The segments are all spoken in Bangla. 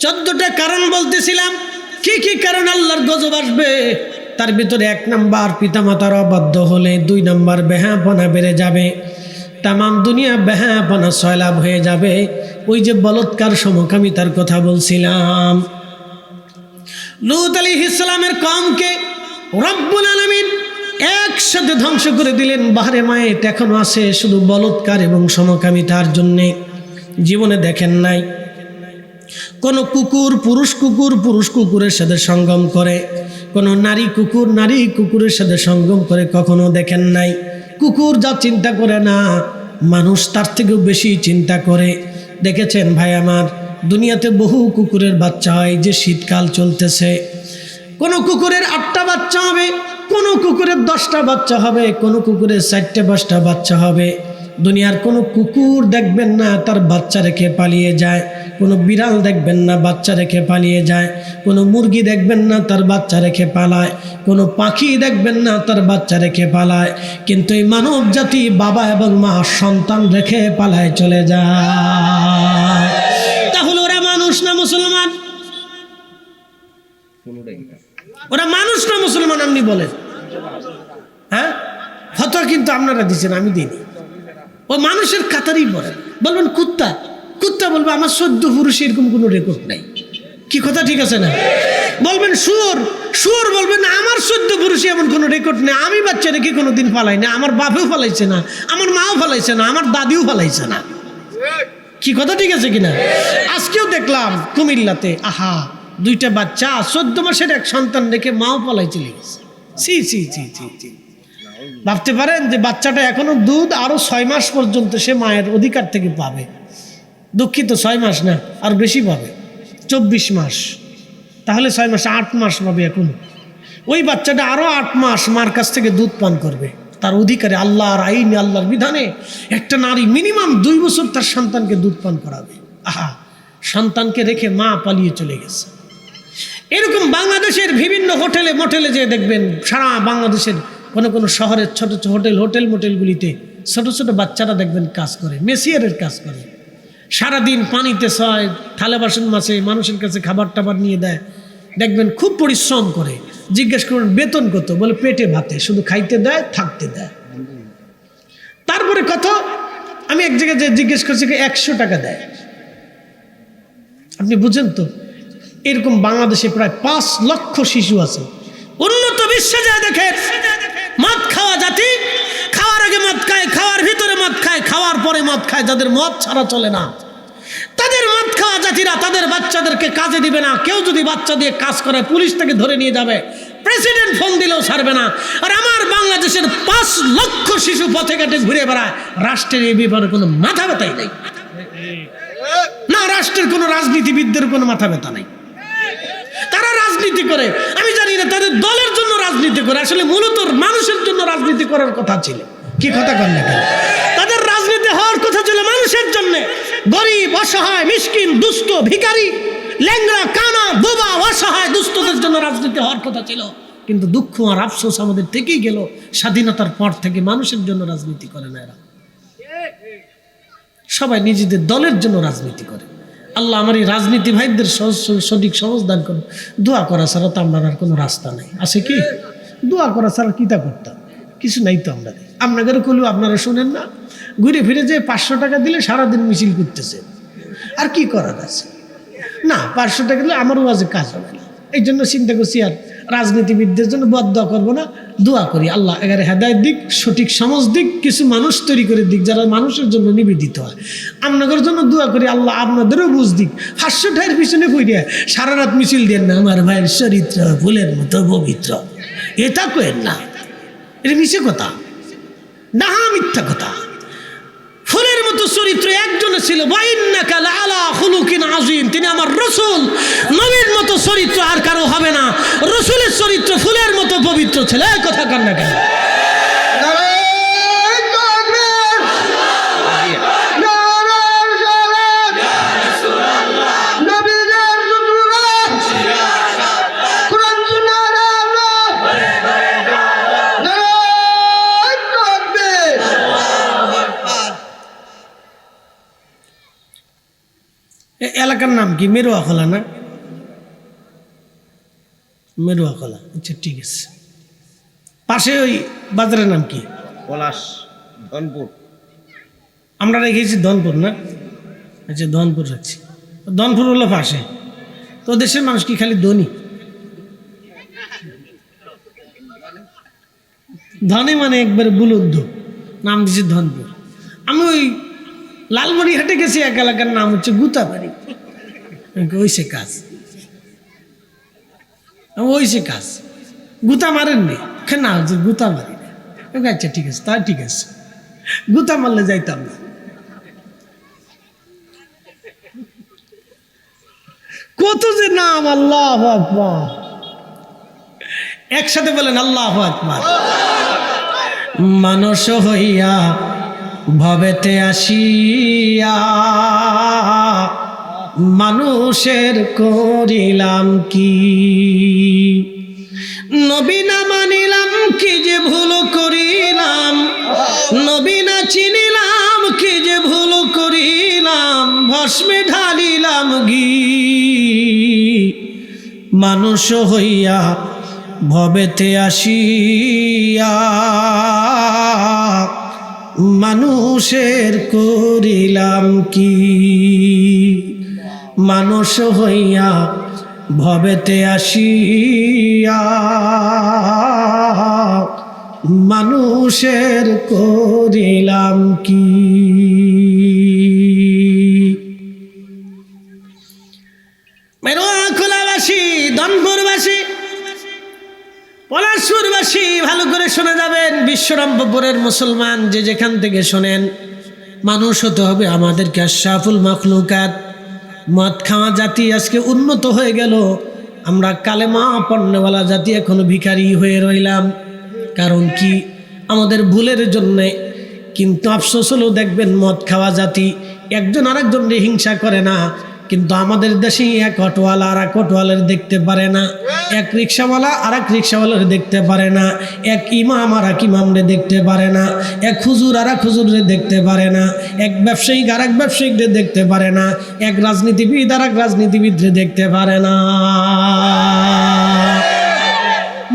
14টা কারণ বলতেছিলাম, কি কি কারণ আল্লাহর গজব আসবে। তার ভিতরে 1 নাম্বার পিতামাতার অবাধ্য হলে, 2 নাম্বার বেহাপনা বেড়ে যাবে, তামাম দুনিয়া বেহাপনা সয়লাভ হয়ে যাবে। ওই যে বলৎকার সমকামিতার কথা বলছিলাম, লূত আলাইহিস সালামের কওমকে রব্বুল আলামিন একসাথে ধ্বংস করে দিলেন। বাহারে মায়ের এখনো আছে শুধু বলৎকার এবং সমকামিতার জন্যে। জীবনে দেখেন নাই কোন কুকুর পুরুষ কুকুরের সাথে সঙ্গম করে, কোন নারী কুকুরের সাথে সঙ্গম করে কখনো দেখেন নাই। কুকুর যা চিন্তা করে না, মানুষ তার থেকেও বেশি চিন্তা করে। দেখেছেন ভাই আমার, দুনিয়াতে বহু কুকুরের বাচ্চা হয়। যে শীতকাল চলতেছে, কোনো কুকুরের 8টা বাচ্চা হবে, কোনো কুকুরের 10টা বাচ্চা হবে, কোনো কুকুরের 4টে 5টা বাচ্চা হবে। দুনিয়ার কোনো কুকুর দেখবেন না তার বাচ্চা রেখে পালিয়ে যায়, কোনো বিড়াল দেখবেন না বাচ্চা রেখে পালিয়ে যায়, কোনো মুরগি দেখবেন না তার বাচ্চা রেখে পালায়, কোনো পাখি দেখবেন না তার বাচ্চা রেখে পালায়। কিন্তু এই মানব জাতি বাবা এবং মা সন্তান রেখে পালায় চলে যায়। তাহলে ওরা মানুষ না মুসলমান? ওরা মানুষ না মুসলমান? আপনি বলেন। হ্যাঁ, ফতোয়া কিন্তু আপনারা দিচ্ছেন, আমি দিইনি। ও মানুষের কাতারই পড়ে। বলবেন কুত্তা, কুত্তা বলবে আমার 14 পুরুষে এরকম কোনো রেকর্ড নাই। কি কথা ঠিক আছে না? বলবেন শুয়োর, শুয়োর বলবেন আমার 14 পুরুষে এমন কোনো রেকর্ড নেই। আমি বাচ্চা রেখে কোনোদিন ফালাই না, আমার বাপেও ফালাইছে না, আমার মাও ফালাইছে না, আমার দাদিও ফালাইছে না। কি কথা ঠিক আছে কিনা? আজকেও দেখলাম কুমিল্লাতে, আহা 2টা বাচ্চা 14 মাসের এক সন্তান রেখে মাও পালাই চলে গেছে। ছি ছি ছি ছি ছি। ভাবতে পারেন যে বাচ্চাটা এখনো দুধ আরো 6 মাস পর্যন্ত সে মায়ের অধিকার থেকে পাবে। দুঃখিত, 6 মাস না, আর বেশি পাবে, 24 মাস। তাহলে 6 মাস 8 মাস পাবে এখন। ওই বাচ্চাটা আরো 8 মাস মার কাছ থেকে দুধ পান করবে তার অধিকারে। আল্লাহর আইনে, আল্লাহর বিধানে একটা নারী মিনিমাম 2 বছর তার সন্তানকে দুধ পান করাবে। আহা, সন্তানকে রেখে মা পালিয়ে চলে গেছে। এরকম বাংলাদেশের বিভিন্ন হোটেলে মোটেলে যে দেখবেন, সারা বাংলাদেশের কোনো শহরের ছোট ছোট হোটেল মোটেলগুলিতে ছোট ছোট বাচ্চারা দেখবেন কাজ করে, মেসিয়ারের কাজ করে। সারাদিন পানিতে ছয়, থালা বাসন মাছে মানুষের কাছে খাবার টাবার নিয়ে দেয়। দেখবেন খুব পরিশ্রম করে। জিজ্ঞেস করবেন বেতন কত? বলে পেটে ভাতে, শুধু খাইতে দেয়, থাকতে দেয়। তারপরে কত? আমি এক জায়গায় যে জিজ্ঞেস করছি 100 টাকা দেয়। আপনি বুঝেন তো, এরকম বাংলাদেশে প্রায় 5 লক্ষ শিশু আছে। উন্নত বিশ্বে যা দেখে মদ খাওয়া জাতি, খাওয়ার আগে মদ খায়, খাওয়ার ভিতরে মদ খায়, খাওয়ার পরে মদ খায়। যাদের মদ ছাড়া চলে না, তাদের মদ খাওয়া জাতিরা তাদের বাচ্চাদেরকে কাজে দিবে না। কেউ যদি বাচ্চা দিয়ে কাজ করে পুলিশ থেকে ধরে নিয়ে যাবে, প্রেসিডেন্ট ফোন দিলেও ছাড়বে না। আর আমার বাংলাদেশের 5 লক্ষ শিশু পথে ঘাটে ঘুরে বেড়ায়। রাষ্ট্রের এই ব্যাপারে কোনো মাথা ব্যথাই নেই না, রাষ্ট্রের কোনো রাজনীতিবিদদের কোনো মাথা ব্যথা নেই। তারা রাজনীতি করে, আমি জানি না তাদের দলের জন্য রাজনীতি করে, আসলে মূলত মানুষের জন্য রাজনীতি করার কথা ছিল। কি কথা কন না কেন? তাদের রাজনীতি হওয়ার কথা ছিল মানুষের জন্য। গরিব, অসহায়, মিসকিন, দুস্থ, ভিখারি, ল্যাংড়া, কানা, বোবা, অসহায় দুস্থদের জন্য রাজনীতি হওয়ার কথা ছিল। কিন্তু দুঃখ আর আফসোস আমাদের থেকেই গেল, স্বাধীনতার পর থেকে মানুষের জন্য রাজনীতি করে না এরা। সবাই নিজেদের দলের জন্য রাজনীতি করে। আল্লাহ আমার এই রাজনীতি ভাইদের সঠিক সহজ দান করুন। দোয়া করা ছাড়া তো আমরা আর কোনো রাস্তা নাই। আছে কি? দোয়া করা ছাড়া কিতা করতাম? কিছু নাই তো আমরা। আপনাদের কলেও আপনারা শোনেন না, ঘুরে ফিরে যে 500 টাকা দিলে সারাদিন মিছিল করতেছে। আর কি করার আছে? না, 500 টাকা দিলে আমারও আজকে কাজ হবে না। এই জন্য চিন্তা করছি আর রাজনীতিবিদদের জন্য বদদোয়া করবো না, দোয়া করি আল্লাহ এগারে হেদায়েত দিক, সঠিক সমাজ দিক, কিছু মানুষ তৈরি করে দিক যারা মানুষের জন্য নিবেদিত হয়। আপনাদের জন্য দোয়া করি আল্লাহ আপনাদেরও বুঝ দিক। 500 টাকার পিছনে কইরা সারা রাত মিছিল দেন না। আমার ভাইয়ের চরিত্র ফুলের মতো পবিত্র, এটা কেন না? এটা মিছে কথা না, মিথ্যা কথা। ফুলের মতো চরিত্র একজনের ছিল, ওয়াইন্নাকা লাআলা খুলুকিন আযীম, তিনি আমার রাসূল। নবীর মতো চরিত্র আর কারো হবে না। রাসূলের চরিত্র ফুলের মতো পবিত্র ছিল। এই কথা কান না কেন? এলাকার নাম কি? মেরুয়া খোলা না? মেরুয়া খোলা, আচ্ছা ঠিক আছে। পাশে ওই বাজারের নাম কি? পলাশ, ধনপুর। আমরা রেখেছি ধনপুর না? আচ্ছা ধনপুর রাখছি। ধনপুর হলো পাশে। তো দেশের মানুষ কি খালি ধনী? ধনী মানে একবারে বুলুদ্ধ, নাম দিচ্ছে ধনপুর। আমি ওই লালমনিরহাটে গেছি, এক এলাকার নাম হচ্ছে গুতাবাড়ি। ওইসে কাজ, ওইসে কাজ। গুতা মারেননি? না হচ্ছে গুতা মারি না। আচ্ছা ঠিক আছে, তা ঠিক আছে, গুতা মারলে যাইতাম না। কত যে নাম, আল্লাহু আকবার। একসাথে বলেন আল্লাহু আকবার। মানুষ হইয়া ভবেতে আসিয়া মানুষের করিলাম কি, নবী না মানিলাম কি যে ভুল করিলাম, নবী না চিনিলাম কি যে ভুল করিলাম, ভস্মে ঢালিলাম ঘি। মানুষ হইয়া ভবেতে আসিয়া মানুষের করিলাম কি, মানুষ হইয়া ভবেতে আসিয়া মানুষের করিলাম কি। মেরুয়া খোলাবাসী, ধনপুরবাসী, পলাশপুরবাসী ভালো করে শুনে যাবেন। বিশ্বরম্ভপুরের মুসলমান যে যেখান থেকে শোনেন, মানুষ হতে হবে আমাদেরকে আশরাফুল মাখলুকাত। মদ খাওয়া জাতি আজকে উন্নত হয়ে গেল, আমরা কালেমা পড়নেওয়ালা জাতি এখনো ভিখারি হয়ে রইলাম। কারণ কি? আমাদের ভুলের জন্যে। কিন্তু আফসোস হলো, দেখবেন মদ খাওয়া জাতি একজন আরেকজনকে হিংসা করে না, কিন্তু আমাদের দেশে এক অটোওয়ালা আর এক অটোওয়ালার দেখতে পারে না, এক রিক্সাওয়ালা আর এক রিক্সাওয়ালার দেখতে পারে না, এক ইমাম আর এক ইমামরে দেখতে পারে না, এক হুজুর আর এক হুজুরে দেখতে পারে না, এক ব্যবসায়িক আর এক ব্যবসায়িকরে দেখতে পারে না, এক রাজনীতিবিদ আর এক রাজনীতিবিদরে দেখতে পারে না।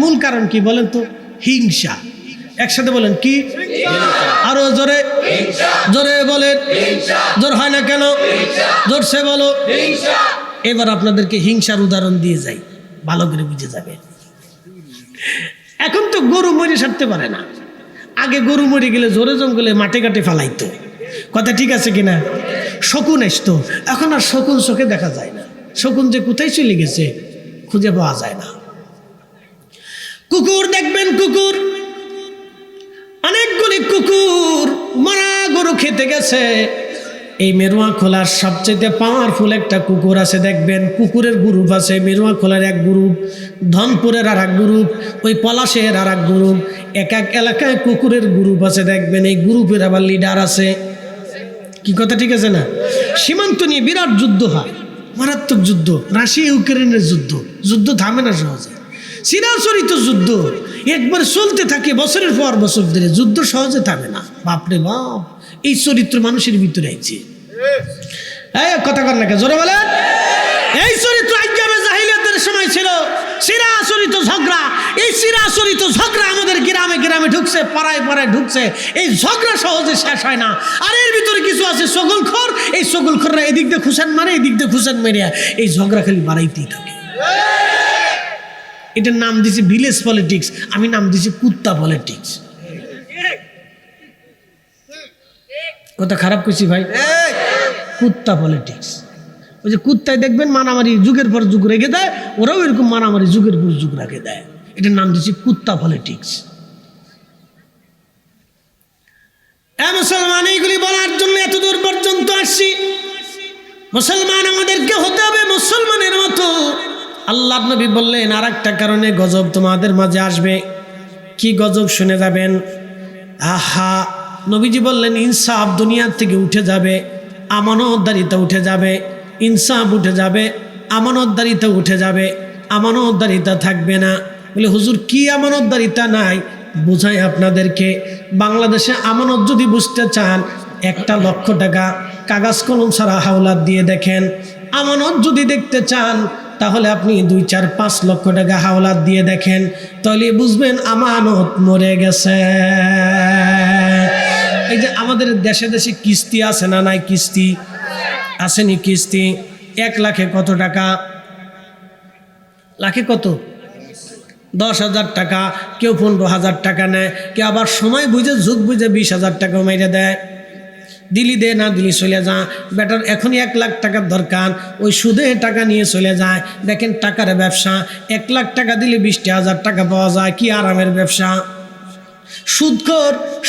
মূল কারণ কি বলেন তো? হিংসা। একসাথে বলেন কি? আরো জোরে, জোরে বলেন। জোর হয় না কেন? জোরসে বলো। এবার আপনাদেরকে হিংসার উদাহরণ দিয়ে যাই, ভালো করে বুঝে যাবে। এখন তো গরু মরে সারতে পারে না, আগে গরু মরে গেলে জোরে জঙ্গলে মাঠে ঘাটে ফালাইতো। কথা ঠিক আছে কিনা? শকুন আসতো, এখন আর শকুন চোখে দেখা যায় না। শকুন যে কোথায় চলে গেছে খুঁজে পাওয়া যায় না। কুকুর দেখবেন, কুকুর, অনেকগুলি কুকুর মারা গরু খেতে গেছে। এই মেরুয়া খোলার সবচেয়ে পাওয়ারফুল একটা কুকুর আছে, দেখবেন কুকুরের গ্রুপ আছে। মেরুয়া খোলার এক গ্রুপ, ধনপুরের আর এক গ্রুপ, ওই পলাশের আর এক গ্রুপ। এক এক এলাকায় কুকুরের গ্রুপ আছে, দেখবেন এই গ্রুপের আবার লিডার আছে। কি কথা ঠিক আছে না? সীমান্ত নিয়ে বিরাট যুদ্ধ হয়, মারাত্মক যুদ্ধ, রাশিয়া ইউক্রেনের যুদ্ধ। যুদ্ধ থামে না সহজে, চিরাচরিত যুদ্ধ একবার চলতে থাকে বছরের পর বছর ধরে। যুদ্ধ সহজে থামে না। বাপরে বাপ, এই চরিত্র মানুষের ভিতরে আছে। কথা কর না কে? জোরে বলেন। এই চরিত্র আইয়ামে জাহিলিয়াতের সময় ছিল, চিরাচরিত ঝগড়া। এই চিরাচরিত ঝগড়া আমাদের গ্রামে গ্রামে ঢুকছে, পাড়ায় পাড়ায় ঢুকছে। এই ঝগড়া সহজে শেষ হয় না। আর এর ভিতরে কিছু আছে চগলখোর, এই চগলখোররা এদিক দিয়ে খুশান মারে, এদিক দিয়ে খুশান মেরিয়া এই ঝগড়া খালি বাড়াইতেই থাকে। এটার নাম দিয়েছে ভিলেজ পলিটিক্স, আমি নাম দিয়েছি কুত্তা পলিটিক্স। কথা খারাপ করছি ভাই? কুত্তা পলিটিক্স। ওই যে কুত্তায় দেখবেন মারামারি যুগের পর যুগ রেখে দেয়, ওরাও এরকম মারামারি যুগের পর যুগ রেখে দেয়। এটার নাম দিয়েছি কুত্তা পলিটিক্স। মুসলমান এইগুলি বলার জন্য এত দূর পর্যন্ত আসছি। মুসলমান আমাদেরকে হতে হবে মুসলমানের মতো। আল্লাহ নবী বললেন আর একটা কারণে গজব তোমাদের মাঝে আসবে। কি গজব শুনে যাবেন। আহা, নবীজি বললেন ইনসাফ দুনিয়ার থেকে উঠে যাবে, আমানতদারিতা উঠে যাবে। ইনসাফ উঠে যাবে, আমানতদারিতা উঠে যাবে, আমানতদারিতা থাকবে না। বলে হুজুর কি আমানতদারিতা নাই? বোঝাই আপনাদেরকে। বাংলাদেশে আমানত যদি বুঝতে চান, 1 লক্ষ টাকা কাগজ কলম ছাড়া হাওলাত দিয়ে দেখেন, আমানত যদি দেখতে চান তাহলে আপনি 2-4-5 লক্ষ টাকা হাওলাত দিয়ে দেখেন, তাহলে বুঝবেন আমানত মরে গেছে। এই যে আমাদের দেশে দেশে কিস্তি আছে না নাই? কিস্তি আসেনি? কিস্তি 1 লাখে কত টাকা? লাখে কত? 10,000 টাকা। কেউ 15,000 টাকা নেয়, কেউ আবার সময় বুঝে যুগ বুঝে 20,000 টাকা মেরে দেয়। দিলি দে, না দিলি চলে যা, বেটার এখনই 1 লাখ টাকার দরকার, ওই সুদে টাকা নিয়ে চলে যায়। দেখেন টাকার ব্যবসা, 1 লাখ টাকা দিলে 20,000 টাকা পাওয়া যায়, কি আরামের ব্যবসা।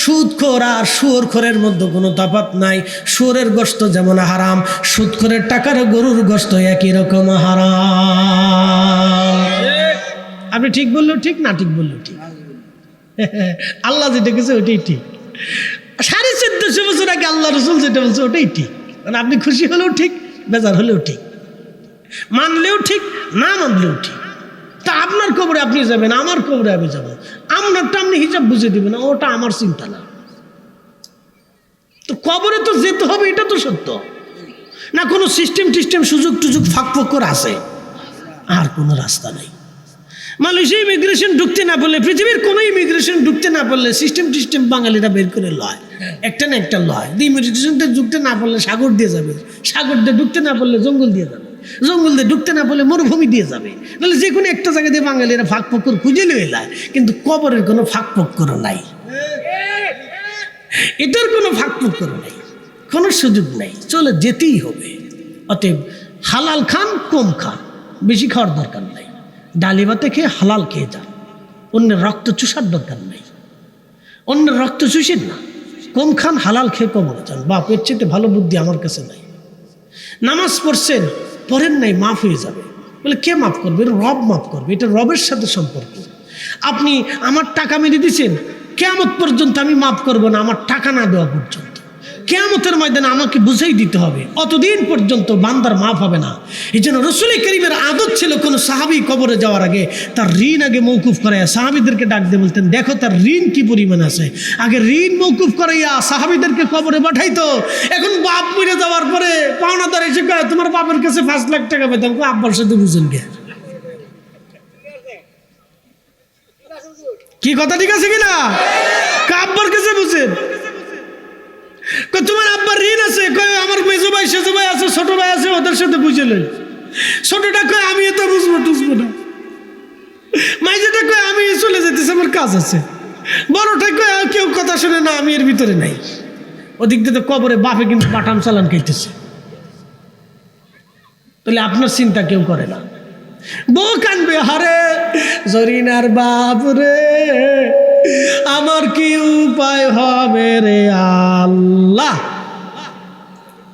সুদখোর আর শুয়োরখোরের মধ্যে কোনো তফাৎ নাই। শুয়োরের গোশত যেমন হারাম, সুদখোরের টাকার গরুর গোশত একই রকম হারাম। আপনি ঠিক বললেও ঠিক, না ঠিক বললেও ঠিক। আল্লাহ যেটা কিছু ওটাই ঠিক। 1450 বছর আগে আল্লাহ রসুল যেটা বলছে ওটাই ঠিক। মানে আপনি খুশি হলেও ঠিক, বেজার হলেও ঠিক, মানলেও ঠিক, না মানলেও ঠিক। তা আপনার কবরে আপনি যাবেন, আমার কবরে আমি যাবো, আপনারটা আপনি হিসাব বুঝে দিবেন, ওটা আমার চিন্তা না। তো কবরে তো যেতে হবে, এটা তো সত্য না। কোনো সিস্টেম সুযোগ টুযোগ ফাঁক আছে? আর কোনো রাস্তা নাই। মালয়েশিয়া ইমিগ্রেশন ঢুকতে না পারলে, পৃথিবীর কোনো ইমিগ্রেশন ঢুকতে না পারলে সিস্টেম বাঙালিরা বের করে লয়, একটা না একটা লয়। ইমিগ্রেশনতে ঢুকতে না পারলে সাগর দিয়ে যাবে, সাগর দিয়ে ঢুকতে না পারলে জঙ্গল দিয়ে যাবে, জঙ্গল দিয়ে ঢুকতে না পারলে মরুভূমি দিয়ে যাবে। নাহলে যে কোনো একটা জায়গা দিয়ে বাঙালিরা ফাঁক ফক্কর খুঁজে লয়ে লয়, কিন্তু কবরের কোনো ফাঁক ফক্কর নাই, এটার কোনো ফাঁক ফক্কর নাই, কোনো সুযোগ নাই, চলে যেতেই হবে। অতএব হালাল খান, কম খান, বেশি খাওয়ার দরকার নাই। ডালি ভাতে খেয়ে হালাল খেয়ে যান, অন্যের রক্ত চুষার দরকার নাই, অন্যের রক্ত চুষেন না, কম খান, হালাল খেয়ে কবরে যান। বাপ এর চেয়ে ভালো বুদ্ধি আমার কাছে নাই। নামাজ পড়ছেন, পড়েন নাই, মাফ হয়ে যাবে। বলে কে মাফ করবে? রব মাফ করবে, এটা রবের সাথে সম্পর্ক। আপনি আমার টাকা মেরে দিচ্ছেন, কিয়ামত পর্যন্ত আমি মাফ করব না, আমার টাকা না দেওয়া পর্যন্ত। কিয়ামতের ময়দানে আমাকে বুঝাই দিতে হবে, অতদিন পর্যন্ত বান্দার মাফ হবে না। এই জন্য রাসূল কারীমের আদত ছিল কোনো সাহাবী কবরে যাওয়ার আগে তার ঋণ আগে মওকুফ করাইয়া সাহাবীদেরকে ডাক দিয়ে বলতেন, দেখো তার ঋণ কি পরিমাণ আছে। আগে ঋণ মওকুফ করাইয়া সাহাবীদেরকে কবরে পাঠাইতো। এখন বাপ মরে যাওয়ার পরে পাওনাদার এসে কয়, তোমার বাপের কাছে 5 লাখ টাকা পেতাম, আব্বার সাথে বুঝেন কে? কি কথা ঠিক আছে কিনা? আব্বার কাছে বুঝেন। তোমার আব্বার ঋণ আছে, আমার মেজো ভাই সেজো ভাই আছে, ছোট ভাই আছে, ওদের সাথে বুঝে লই। ছোটটা কয় আমি এত বুঝবো না, মাইজেটা কয় আমি চলে যেতেছি, আমার কাজ আছে। বড়টা কয় কেউ কথা শুনে না, আমি এর ভিতরে নাই। ওদিক দিয়ে তো কবরে বাপে কিন্তু পাঠান চালান খাইতেছে। তাহলে আপনার চিন্তা কেউ করে না। বউ কানবে, হারে জরিনার বাপ রে, আমার কি উপায় হবে রে আল্লাহ।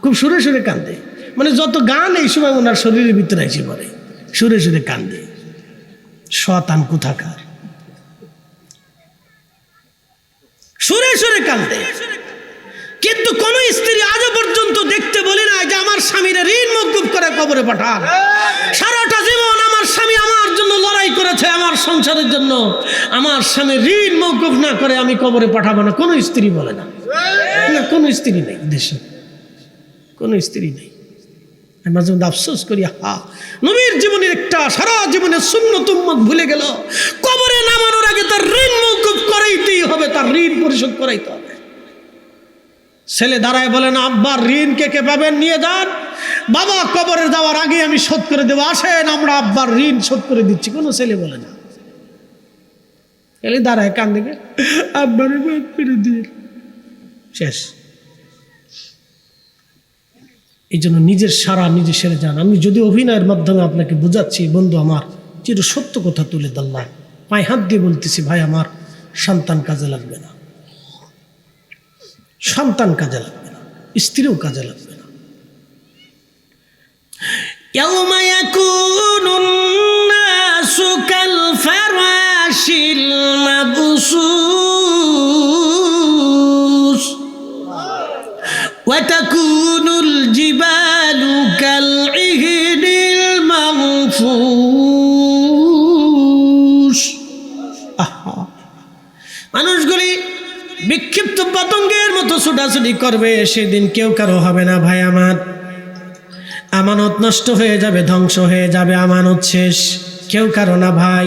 খুব সুরে সুরে কান্দে, মানে যত গান এই সময় ওনার শরীরের ভিতরে এসে পড়ে, সুরে সুরে কান্দে। শয়তান কোথাকার, সুরে সুরে কান্দে। কিন্তু কোন স্ত্রী আজও পর্যন্ত দেখতে বলে না যে আমার স্বামীর ঋণ মওকুফ করে কবরে পাঠান। সারাটা জীবন আমার স্বামী আমার জন্য লড়াই করেছে, আমার সংসারের জন্য। আমার স্বামী ঋণ মওকুফ না করে আমি কবরে পাঠাবো না, কোনো স্ত্রী বলে না। না, কোনো স্ত্রী নেই দেশে, কোনো স্ত্রী নেই। আমি মাঝে মধ্যে আফসোস করি, নবীর জীবনের একটা সারা জীবনের সুন্নত উম্মত ভুলে গেল। কবরে নামানোর আগে তার ঋণ মওকুফ করাইতেই হবে, তার ঋণ পরিশোধ করাইতে হবে। ছেলে দাঁড়ায় বলে না, আব্বার ঋণ কে কে পাবেন, নিয়ে যান। বাবা কবরে যাওয়ার আগে আমি শোধ করে দেবো, আসেন আমরা আব্বার ঋণ শোধ করে দিচ্ছি। কোনো ছেলে বলে না। ছেলে দাঁড়ায় কান দিকে, আব্বার দিয়ে শেষ। এই জন্য নিজের সারা নিজে সেরে যান। আমি যদি অভিনয়ের মাধ্যমে আপনাকে বোঝাচ্ছি, বন্ধু আমার চির সত্য কথা তুলে ধরলাম, পায়ে হাত দিয়ে বলতেছি, ভাই আমার সন্তান কাজে লাগবে না, সন্তান কাজে লাগবে না, স্ত্রীও কাজে লাগবে না। ইয়াউমা ইয়াকুনুন নাসু কাল ফারাশিল মাবসুস ওয়া তাকুনুল জিবালু কাল ইহনিল মানফুস। মানুষগুলি বিক্ষিপ্ত পতঙ্গের মতো ছোটাছুটি করবে, সেদিন কেউ কারো হবে না। ভাই আমার আমানত নষ্ট হয়ে যাবে, ধ্বংস হয়ে যাবে, আমানত শেষ, কেউ কারো না ভাই।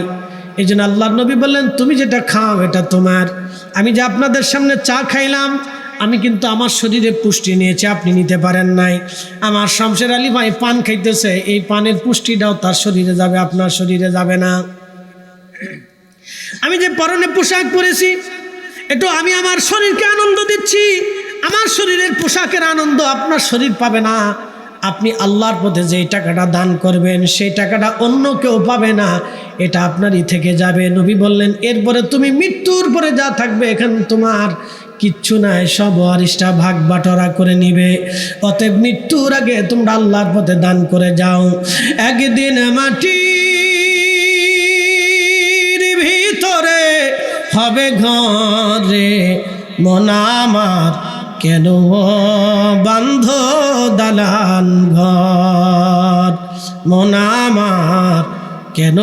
এই জন্য আল্লাহর নবী বললেন, তুমি যেটা খাও এটা তোমার। আমি যে আপনাদের সামনে চা খাইলাম, আমি কিন্তু আমার শরীরে পুষ্টি নিয়েছি, আপনি নিতে পারেন নাই। আমার শামসের আলী ভাই পান খাইতেছে, এই পানের পুষ্টিটাও তার শরীরে যাবে, আপনার শরীরে যাবে না। আমি যে পরনে পোশাক পরেছি, এটা আমি আমার শরীরকে আনন্দ দিচ্ছি, আমার শরীরের পোশাকের আনন্দ আপনার শরীর পাবে না। আপনি আল্লাহর পথে যেই টাকাটা দান করবেন, সেই টাকাটা অন্য কেউ পাবে না, এটা আপনারই থেকে যাবে। নবী বললেন, এরপরে তুমি মৃত্যুর পরে যা থাকবে এখানে তোমার কিচ্ছু নাই, সব ওয়ারিসটা ভাগ বাটোয়ারা করে নিবে। অতএব মৃত্যুর আগে তোমরা আল্লাহর পথে দান করে যাও। একদিন মাটির ভিতরে হবে ঘরে, মন আমার কেন বান্ধ দালান ঘর, মন আমার কেন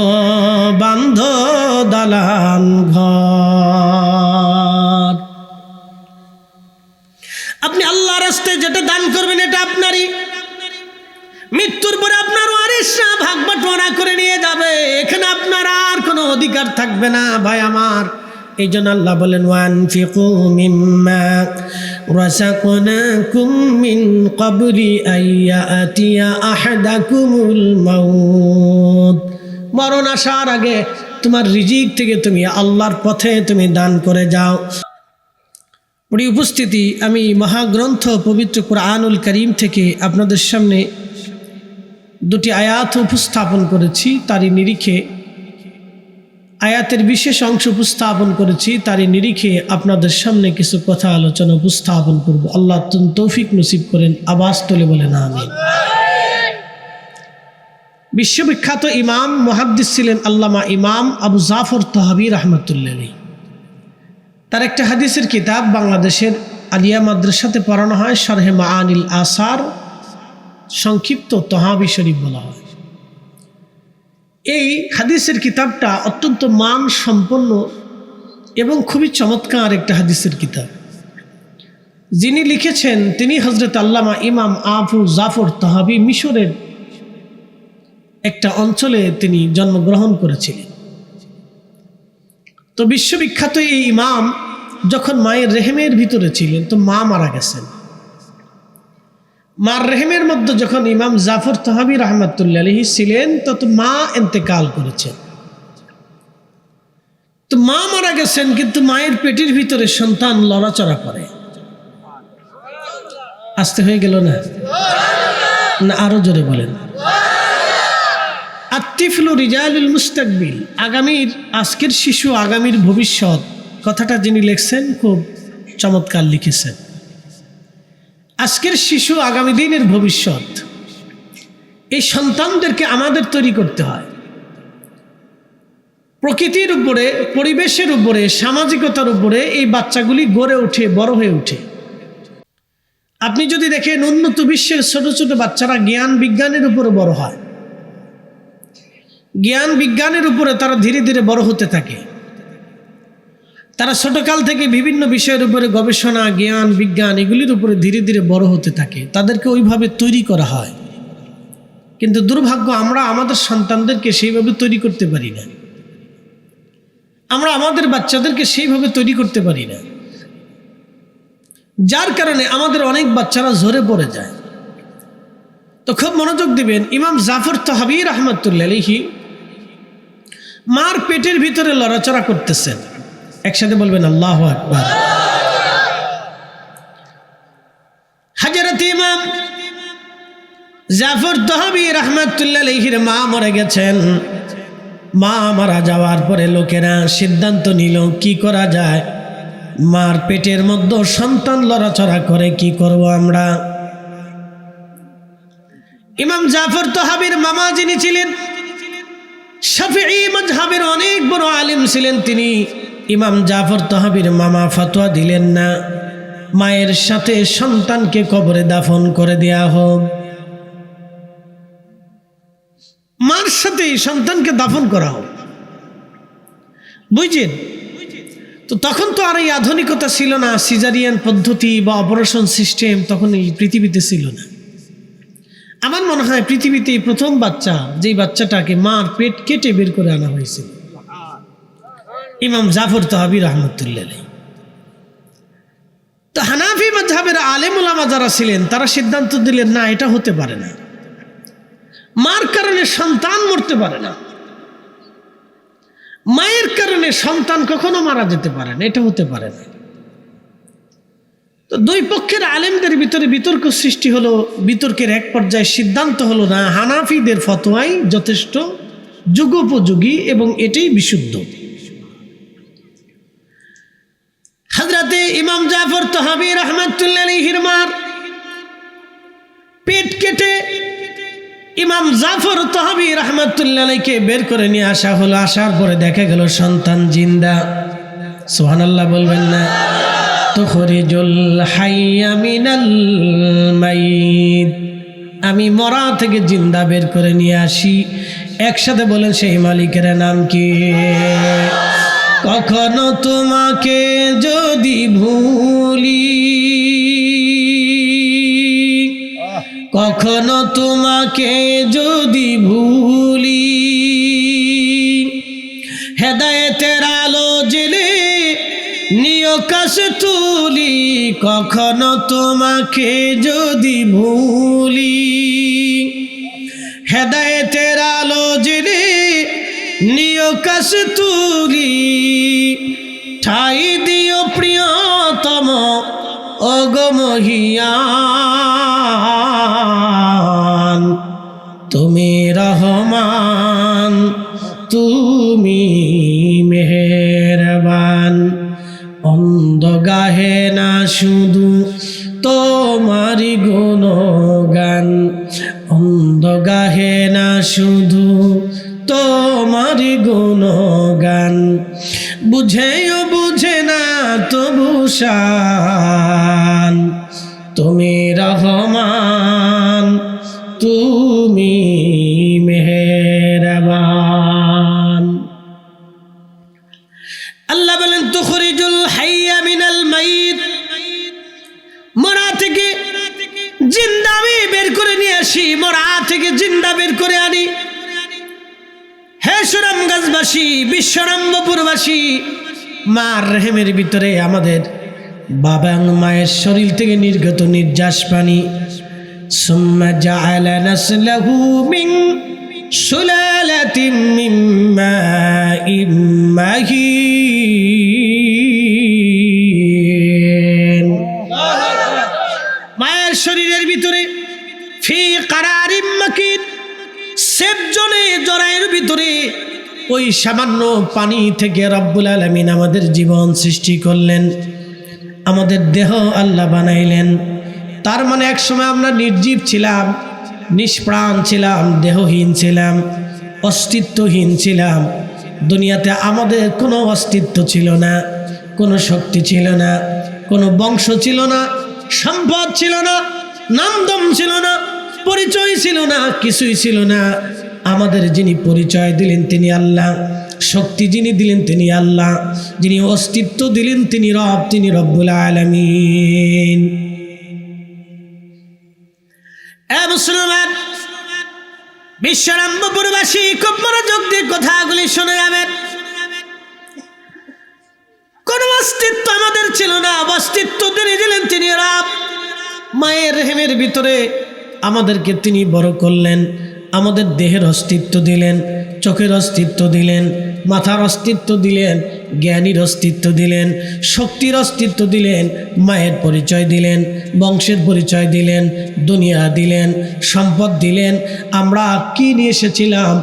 বান্ধ দালান ঘর। আপনি আল্লাহর রাস্তায় যেটা দান করবেন এটা আপনারই। মৃত্যুর পরে আপনার ওয়ারিসরা ভাগ বাটোয়ারা করে নিয়ে যাবে, এখানে আপনার আর কোনো অধিকার থাকবে না ভাই আমার। এই জন্য আল্লাহ বলেন, ওয়ানফিকু মিম্মা রাযাকনাকুম মিন ক্বাবলি আইয়াতিয়া আহাদাকুমুল মাউত। মরণ আসার আগে তোমার রিজিক থেকে তুমি আল্লাহর পথে তুমি দান করে যাও। প্রিয় উপস্থিতি, আমি মহাগ্রন্থ পবিত্র কুরআনুল কারীম থেকে আপনাদের সামনে দুটি আয়াত উপস্থাপন করেছি, তারই নিরিখে আয়াতের বিশেষ অংশ উপস্থাপন করেছি, তারই নিরিখে আপনাদের সামনে কিছু কথা আলোচনা উপস্থাপন করব। আল্লাহ তৌফিক নসিব করেন, আওয়াজ তুলে বলেন আমিন। বিশ্ববিখ্যাত ইমাম মুহাদ্দিস ছিলেন আল্লামা ইমাম আবু জাফর তাহাবী রাহমাতুল্লাহ আলাইহি। তার একটা হাদিসের কিতাব বাংলাদেশের আলিয়া মাদ্রাসাতে পড়ানো হয়, শরহে মাআনিল আসার, সংক্ষিপ্ত তহাবী শরীফ বলা হয়। এই হাদিসের কিতাবটা অত্যন্ত মান সম্পন্ন এবং খুবই চমৎকার একটা হাদিসের কিতাব। যিনি লিখেছেন তিনি হযরত আল্লামা ইমাম আবু জাফর তাহাবী মিশরের একটা অঞ্চলে তিনি জন্মগ্রহণ করেছিলেন। তো বিশ্ববিখ্যাত এই ইমাম যখন মায়ের রেহেমের ভিতরে ছিলেন, তো মা মারা গেছেন। মার রেহেমের মধ্যে যখন ইমাম জাফর তাহাবী রাহমাতুল্লাহ আলাইহি ছিলেন, তত মা ইন্তেকাল করেছেন। তো মা মারা গেছেন, কিন্তু মায়ের পেটের ভিতরে সন্তান লড়াচড়া করে। আস্তে হয়ে গেল না? না আরো জোরে বলেন। আত্তিফলু রিজালুল মুস্তাকবিল, আগামীর, আজকের শিশু আগামীর ভবিষ্যৎ, কথাটা যিনি লিখছেন খুব চমৎকার লিখেছেন। আজকের শিশু আগামী দিনের ভবিষ্যৎ। এই সন্তানদেরকে আমাদের তৈরি করতে হয়। প্রকৃতির উপরে, পরিবেশের উপরে, সামাজিকতার উপরে এই বাচ্চাগুলি গড়ে ওঠে, বড় হয়ে ওঠে। আপনি যদি দেখেন উন্নত বিশ্বের ছোট ছোট বাচ্চারা জ্ঞান বিজ্ঞানের উপরে বড় হয়, জ্ঞান বিজ্ঞানের উপরে তারা ধীরে ধীরে বড় হতে থাকে। তারা ছোটকাল থেকে বিভিন্ন বিষয়ের উপরে গবেষণা, জ্ঞান বিজ্ঞান এগুলির উপরে ধীরে ধীরে বড় হতে থাকে। তাদেরকে ওইভাবে তৈরি করা হয়। কিন্তু দুর্ভাগ্য, আমরা আমাদের সন্তানদেরকে সেইভাবে তৈরি করতে পারি না। আমরা আমাদের বাচ্চাদেরকে সেইভাবে তৈরি করতে পারি না, যার কারণে আমাদের অনেক বাচ্চারা ঝরে পড়ে যায়। তো খুব মনোযোগ দিবেন, ইমাম জাফর তাহাবী রাহমাতুল্লাহ আলাইহি মার পেটের ভিতরে লড়াচড়া করতেছেন। একসাথে বলবেন আল্লাহু আকবার। হযরত ইমাম জাফর তাহাবী রাহমাতুল্লাহ আলাইহির মা মরে গেছেন। মা মারা যাওয়ার পরে লোকেরা সিদ্ধান্ত নিল কি করা যায়। মার পেটের মধ্যে সন্তান লড়াচড়া করে, কি করব আমরা। ইমাম জাফর তাহাবীর মামা যিনি ছিলেন শাফিঈ মাযহাবের অনেক বড় আলেম ছিলেন, তিনি ইমাম জাফর তাহাবীর মামা ফতোয়া দিলেন না মায়ের সাথে সন্তানকে কবরে দাফন করে দেয়া হোক। মার সাথে সন্তানকে দাফন করা হোক, বুঝছেন? তো তখন তো আর এই আধুনিকতা ছিল না, সিজারিয়ান পদ্ধতি বা অপারেশন সিস্টেম তখন এই পৃথিবীতে ছিল না। আমার মনে হয় পৃথিবীতে এই প্রথম বাচ্চা, যেই বাচ্চাটাকে মার পেট কেটে বের করে আনা হয়েছিল, ইমাম জাফর তাহাবী রাহমাতুল্লাহ আলাইহি। তো হানাফি মাযহাবের আলেম ওলামা যারা ছিলেন তারা সিদ্ধান্ত দিলেন, না, এটা হতে পারে না, মার কারণে সন্তান মরতে পারে না, মায়ের কারণে সন্তান কখনো মারা যেতে পারে না, এটা হতে পারে না। তো দুই পক্ষের আলেমদের ভিতরে বিতর্ক সৃষ্টি হলো। বিতর্কের এক পর্যায়ে সিদ্ধান্ত হলো, না, হানাফিদের ফতোয়াই যথেষ্ট যুগোপযোগী এবং এটাই বিশুদ্ধ। হযরতে ইমাম জাফর তাহাবী রাহমাতুল্লাহ আলাইহির মার পেট কেটে ইমাম জাফর তাহাবী রাহমাতুল্লাহ আলাইহিকে বের করে নিয়ে আসা হলো। আসার পরে দেখা গেল সন্তান জিন্দা। সুবহানাল্লাহ বলবেন না? তুখরিজুল হাইয়া মিনাল মাইত, আমি মরা থেকে জিন্দা বের করে নিয়ে আসি। একসাথে বলেন, সেই মালিকের নাম কি? কখনো তোমাকে যদি ভুলি, কখনো তোমাকে যদি ভুলি, হেদায়েতের আলো জেলে নিয় কাছে তুলি। কখনো তোমাকে যদি ভুলি, হেদায়েতের আলো জেলে নিয় কাছে তুলি। ঠাই দিও প্রিয়তম অগমহিয়ান, তুমি রহমান, তুমি মেহেরবান। অন্ধ গাহে না শুধু তোমারি গুণগান, অন্ধ গাহে না শুধু তোমারি গুণগান। বুঝেও বুঝে না তবু শান, তুমি রহমান, তুমি মেহেরবান। আল্লাহ বলেন, তুখরিজুল হাইয়া মিনাল মাইত, মরা থেকে জিন্দা আমি বের করে নিয়ে আসি, মরা থেকে জিন্দা বের করে আনি। হে সুনামগঞ্জবাসী, বিশ্বরম্ভপুরবাসী, মার রেহেমের ভিতরে আমাদের বাবা এবং মায়ের শরীর থেকে নির্গত নির্যাস পানি, সুম্মা জাআলা নাসলাহু মিন সুলালাতিন মিন মাইন মাহিন। মায়ের শরীরের ভিতরে ফি কারারিম মাকিন, সেফ জোনে জরায়ের ভিতরে ওই সামান্য পানি থেকে রব্বুল আলামিন আমাদের জীবন সৃষ্টি করলেন, আমাদের দেহ আল্লাহ বানাইলেন। তার মানে একসময় আমরা নির্জীব ছিলাম, নিষ্প্রাণ ছিলাম, দেহহীন ছিলাম, অস্তিত্বহীন ছিলাম। দুনিয়াতে আমাদের কোনো অস্তিত্ব ছিল না, কোনো শক্তি ছিল না, কোনো বংশ ছিল না, সম্পদ ছিল না, নামদম ছিল না, পরিচয় ছিল না, কিছুই ছিল না। আমাদের যিনি পরিচয় দিলেন তিনি আল্লাহ, শক্তি যিনি দিলেন তিনি আল্লাহ, যিনি অস্তিত্ব দিলেন তিনি রব, তিনি রব্বুল আলামিন। মুসলমান, বিশ্বরম্ভপুরবাসী, খুব মনোযোগ দিয়ে কথাগুলি শুনে যাবেন। কোন অস্তিত্ব আমাদের ছিল না, অস্তিত্ব তিনি দিলেন তিনি রব। মায়ের রেহেমের ভিতরে আমাদেরকে তিনি বড় করলেন, আমাদের দেহের অস্তিত্ব দিলেন, চোখের অস্তিত্ব দিলেন, মাথার অস্তিত্ব দিলেন, জ্ঞানীর অস্তিত্ব দিলেন, শক্তির অস্তিত্ব দিলেন, মায়ের পরিচয় দিলেন, বংশের পরিচয় দিলেন, দুনিয়া দিলেন, সম্পদ দিলেন। আমরা কি নিয়ে এসেছিলাম?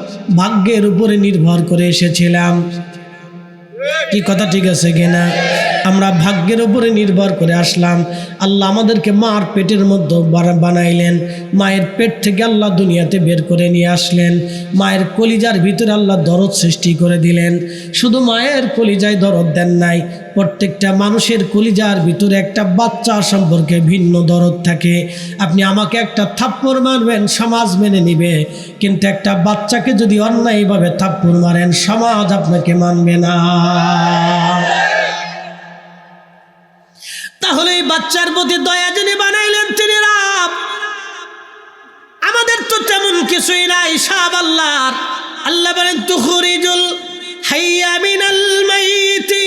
ভাগ্যের উপরে নির্ভর করে এসেছিলাম। কি কথা ঠিক আছে কিনা? আমরা ভাগ্যের উপরে নির্ভর করে আসলাম। আল্লাহ আমাদেরকে মার পেটের মধ্যে বানাইলেন, মায়ের পেট থেকে আল্লাহ দুনিয়াতে বের করে নিয়ে আসলেন। মায়ের কলিজার ভিতরে আল্লাহ দরদ সৃষ্টি করে দিলেন। শুধু মায়ের কলিজায় দরদ দেন নাই, প্রত্যেকটা মানুষের কলিজার ভিতরে একটা বাচ্চা সম্পর্কে ভিন্ন দরদ থাকে। আপনি আমাকে একটা থাপ্পড় মারবেন, সমাজ মেনে নিবে, কিন্তু একটা বাচ্চাকে যদি অন্যায়ভাবে থাপ্পড় মারেন, সমাজ আপনাকে মানবে না। তাহলে এই বাচ্চার প্রতি দয়া যিনি বানাইলেন তিনি রব। আমাদের কিছুই নাই, সব আল্লাহর। আল্লাহ বলেন তুখরিজুল হাইয়া মিনাল মাইতি,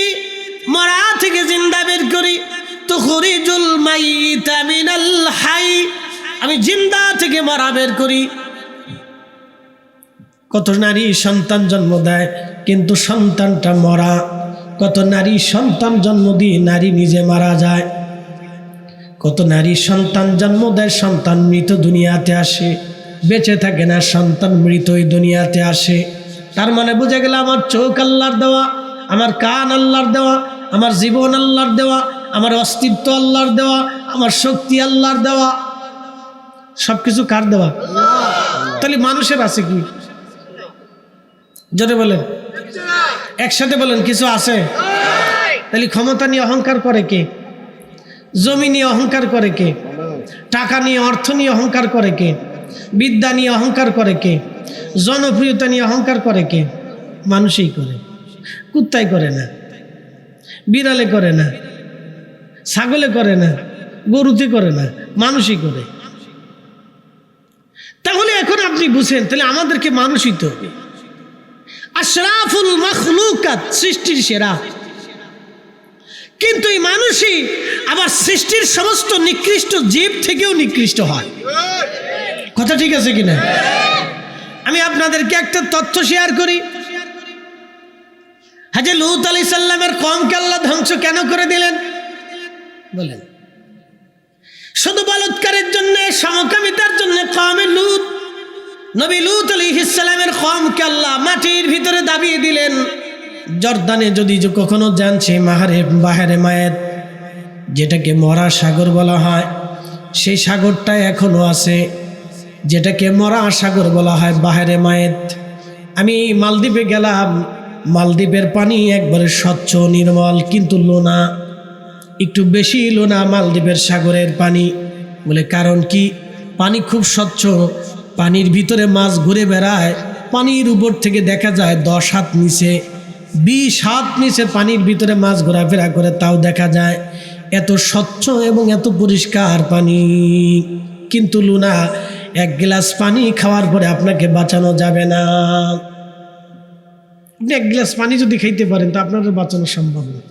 মরা থেকে জিন্দা বের করি। তুখরিজুল মাইতা মিনাল হাই, আমি জিন্দা থেকে মরা বের করি। কত নারী সন্তান জন্ম দেয় কিন্তু সন্তানটা মরা, কত নারী সন্তান জন্ম দিয়ে নারী নিজে মারা যায়, কত নারী সন্তান জন্ম দেয় সন্তান মৃত দুনিয়াতে আসে, বেঁচে থাকে না, সন্তান মৃতই দুনিয়াতে আসে। তার মানে বুঝে গেল আমার চোখ আল্লাহর দেওয়া, আমার কান আল্লাহর দেওয়া, আমার জীবন আল্লাহর দেওয়া, আমার অস্তিত্ব আল্লাহর দেওয়া, আমার শক্তি আল্লাহর দেওয়া। সবকিছু কার দেওয়া? তাহলে মানুষের আছে কি? জোরে বলেন, একসাথে বলেন, কিছু আছে? তাহলে ক্ষমতা নিয়ে অহংকার করে কে? জমি নিয়ে অহংকার করে কে? টাকা নিয়ে, অর্থ নিয়ে অহংকার করে কে? বিদ্যা নিয়ে অহংকার করে কে? জনপ্রিয়তা নিয়ে অহংকার করে কে? মানুষই করে। কুত্তাই করে না, বিড়ালে করে না, ছাগলে করে না, গরুতে করে না, মানুষই করে। তাহলে এখন আপনি বুঝেন, তাহলে আমাদেরকে মানুষই তো হবে। আশরাফুল মাখলুকাত, সৃষ্টির সেরা। কিন্তু এই মানুষই আবার সৃষ্টির সমস্ত নিকৃষ্ট জীব থেকেও নিকৃষ্ট হয়। কথা ঠিক আছে কিনা? আমি আপনাদেরকে একটা তথ্য শেয়ার করি। হযরত লূত আলাইহিস সালামের কওমকে আল্লাহ ধ্বংস কেন করে দিলেন বলেন? শুধু বলৎকারের জন্য, সমকামিতার জন্য কওমে লূত, নবী লূত আলাইহিস সালামের কওমকে আল্লাহ মাটির ভিতরে দাবিয়ে দিলেন। জর্দানে যদি কখনো যান, সেই বাহারে মায়েত, যেটাকে মরা সাগর বলা হয়, সেই সাগরটা এখনো আছে, যেটাকে মরা সাগর বলা হয় বাহারে মায়েত। আমি মালদ্বীপে গেলাম, মালদ্বীপের পানি একবারে স্বচ্ছ নির্মল, কিন্তু লোনা, একটু বেশি লোনা মালদ্বীপের সাগরের পানি। বলে কারণ কি? পানি খুব স্বচ্ছ, পানির ভিতরে মাছ ঘুরে বেড়ায়, পানির উপর থেকে দেখা যায় 10 হাত নিচে, 20 হাত নিচে পানির ভিতরে মাছ ঘোরাফেরা করে, তাও দেখা যায়। এত স্বচ্ছ এবং এত পরিষ্কার পানি। কিন্তু লুনা, 1 গ্লাস পানি খাওয়ার পরে আপনাকে বাঁচানো যাবে না। আপনি 1 গ্লাস পানি যদি খাইতে পারেন তো আপনাদের বাঁচানো সম্ভব না,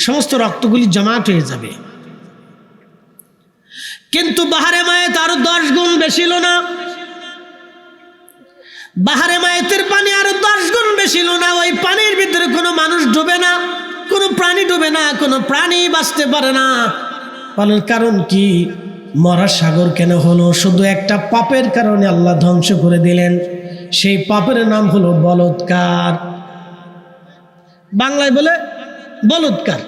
সমস্ত রক্তগুলি জমাট হয়ে যাবে। কিন্তু বাহারে মায়েত আরো 10 গুণ বেশি লোনা। বাহারে মায়েতের পানি আরো 10 গুণ বেশি লোনা। ওই পানির ভিতরে কোনো মানুষ ডুবে না, কোনো প্রাণী ডুবে না, কোনো প্রাণী বাঁচতে পারে না। বলেন কারণ কি? মরা সাগর কেন হলো? শুধু একটা পাপের কারণে আল্লাহ ধ্বংস করে দিলেন। সেই পাপের নাম হলো বলৎকার। বাংলায় বলে বলৎকার,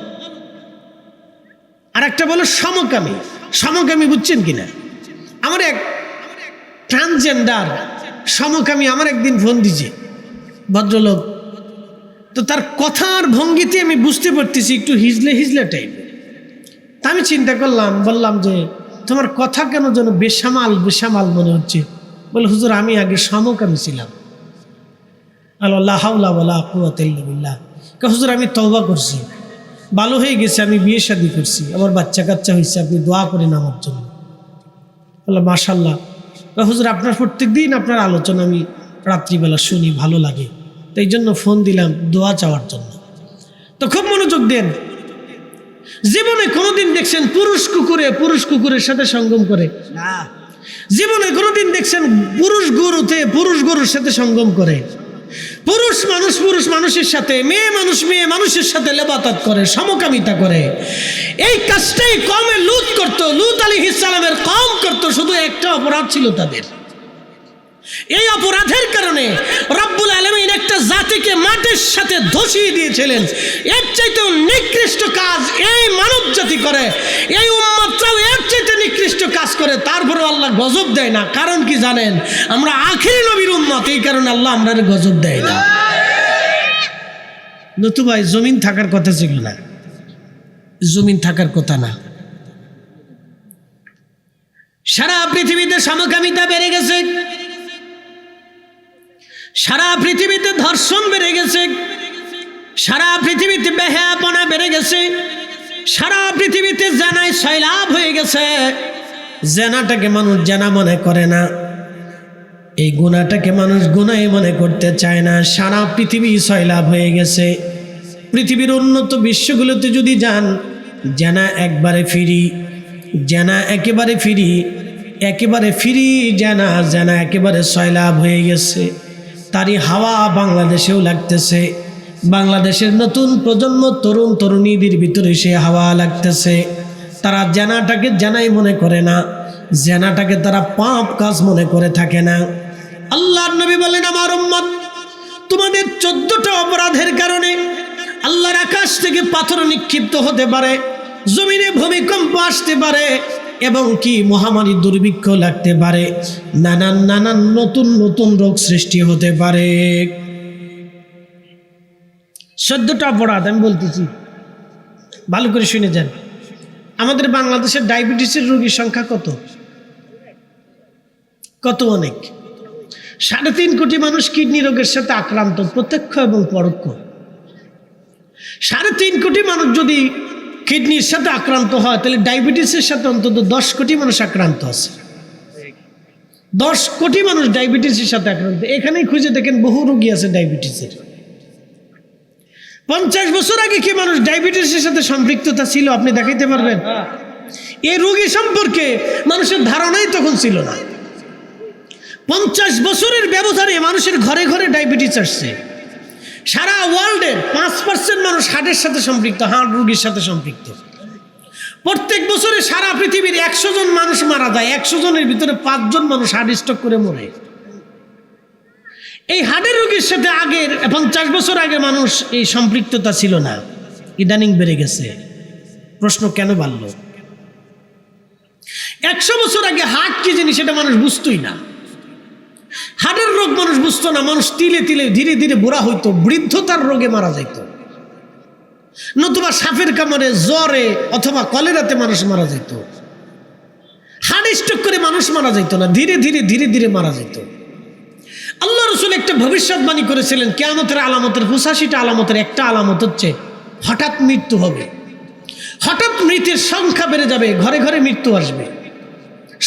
আর একটা বলো সমকামী। সমকামী বুঝছেন কিনা? আমার এক ট্রান্সজেন্ডার সমকামী আমার একদিন ফোন দিছে, ভদ্রলোক। তো তার কথার ভঙ্গিতে আমি বুঝতে পারতেছি একটু হিজলে হিজলে টাইপ। তা আমি চিন্তা করলাম, বললাম যে তোমার কথা কেন যেন বেসামাল বেসামাল মনে হচ্ছে। বলে হুজুর আমি আগে সমকামী ছিলাম। আল্লাহ হাওলা ওয়ালা কুওয়াতা ইল্লা বিল্লাহ। হুজুর আমি তওবা করছি, ভালো হয়ে গেছে, আমি বিয়ে শাদী করছি, আমার বাচ্চা কাচ্চা হয়েছে, আপনি দোয়া করেন আমার জন্য। বললাম মাশাল্লাহ। হুজুর আপনার প্রত্যেক দিন আপনার আলোচনা আমি রাত্রিবেলা শুনি, ভালো লাগে, তো এই জন্য ফোন দিলাম দোয়া চাওয়ার জন্য। তো খুব মনোযোগ দেন। জীবনে কোনোদিন দেখছেন পুরুষ কুকুরের সাথে সঙ্গম করে না? জীবনে কোনোদিন দেখছেন পুরুষ গরুর সাথে সঙ্গম করে? পুরুষ মানুষের সাথে, মেয়ে মানুষের সাথে লেবাতাত করে, সমকামিতা করে। এই কাজটাই কওমে লূত করত, লূত আলাইহিস সালামের কওম করত। শুধু একটা অপরাধ ছিল তাদের। এই অপরাধের কারণে রব্বুল আলামিন একটা জাতিকে মাটির সাথে ধসিয়ে দিয়েছিলেন। এর চাইতে নিকৃষ্ট কাজ এই মানব জাতি করে, এই উম্মতটাও এর চাইতে নিকৃষ্ট কাজ করে, তারপরে আল্লাহ গজব দেয় না। কারণ কি জানেন? আমরা আখিরি নবীর উম্মত, এই কারণে আল্লাহ আমরা গজব দেয় না। নতুবাই জমিন থাকার কথা ছিল না, জমিন থাকার কথা না। সারা পৃথিবীতে সমকামিতা বেড়ে গেছে, সারা পৃথিবীতে ধর্ষণ বেড়ে গেছে, সারা পৃথিবীতে বেহায়াপনা বেড়ে গেছে, সারা পৃথিবীতে জানায় সয়লাভ হয়ে গেছে। জেনাটাকে মানুষ জানা মনে করে না। এই গুনাহটাকে মানুষ গুনাহ মনে করতে চায় না। সারা পৃথিবী সয়লাভ হয়ে গেছে। পৃথিবীর উন্নত বিশ্বগুলোতে যদি যান, জানা একবারে ফ্রি, জানা একেবারে ফ্রি, একেবারে ফ্রি জানা, জানা একেবারে সয়লাভ হয়ে গেছে। তারই হাওয়া বাংলাদেশেও লাগতেছে। বাংলাদেশের নতুন প্রজন্ম তরুণ তরুণীদের ভিতরে সে হাওয়া লাগতেছে। তারা জানাটাকে জানাই মনে করে না, জানাটাকে তারা পাপ কাজ মনে করে থাকে না। আল্লাহর নবী বলেন, আমার উম্মত তোমাদের 14টা অপরাধের কারণে আল্লাহর আকাশ থেকে পাথর নিক্ষিপ্ত হতে পারে, জমিনে ভূমিকম্প আসতে পারে, এবং কি মহামারী দুর্ভিক্ষ লাগতে পারে, নানান নানান নতুন নতুন রোগ সৃষ্টি হতে পারে। 14টা অপরাধ আমি বলতেছি, ভালো করে শুনে যান। আমাদের বাংলাদেশের ডায়াবেটিসের রোগীর সংখ্যা কত? কত? অনেক। 3.5 কোটি মানুষ কিডনি রোগের সাথে আক্রান্ত, প্রত্যক্ষ এবং পরোক্ষ। 3.5 কোটি মানুষ যদি কিডনির সাথে আক্রান্ত হয়, তাহলে ডায়াবেটিসের সাথে অন্তত 10 কোটি মানুষ আক্রান্ত আছে। 10 কোটি মানুষ ডায়াবেটিসের সাথে আক্রান্ত। এখানেই খুঁজে দেখেন বহু রোগী আছে ডায়াবেটিসের। 50 বছর আগে কি মানুষ ডায়াবেটিসের সাথে সম্পৃক্ততা ছিল? আপনি দেখাইতে পারবেন? এই রোগী সম্পর্কে মানুষের ধারণাই তখন ছিল না। 50 বছরের ব্যবধানে মানুষের ঘরে ঘরে ডায়াবেটিস আসছে। সারা ওয়ার্ল্ডের 5% মানুষ হার্টের সাথে সম্পৃক্ত, হার্ট রোগীর সাথে সম্পৃক্ত। প্রত্যেক বছরে সারা পৃথিবীর 100 জন মানুষ মারা যায়, 100 জনের ভিতরে 5 জন মানুষ হার্ট স্ট্রোক করে মরে। এই হার্টের রোগীর সাথে আগের 50 বছর আগে মানুষ এই সম্পৃক্ততা ছিল না, ইদানিং বেড়ে গেছে। প্রশ্ন, কেন বাড়ল? 100 বছর আগে হার্ট কি জিনিস সেটা মানুষ বুঝতোই না। হার্টের রোগ মানুষ বুঝতো না। মানুষ তিলে তিলে ধীরে ধীরে বুড়া হইতো, বৃদ্ধতার রোগে মারা যাইত, নতুবা সাপের কামড়ে, জ্বরে অথবা কলেরাতে মানুষ মারা যাইত। হার্ট স্ট্রোক করে মানুষ মারা যাইত না, ধীরে ধীরে ধীরে ধীরে মারা যাইত। আল্লাহ রাসূল একটা ভবিষ্যৎবাণী করেছিলেন, কিয়ামতের আলামতের 85টা আলামতের একটা আলামত হচ্ছে হঠাৎ মৃত্যু হবে। হঠাৎ মৃতের সংখ্যা বেড়ে যাবে, ঘরে ঘরে মৃত্যু আসবে।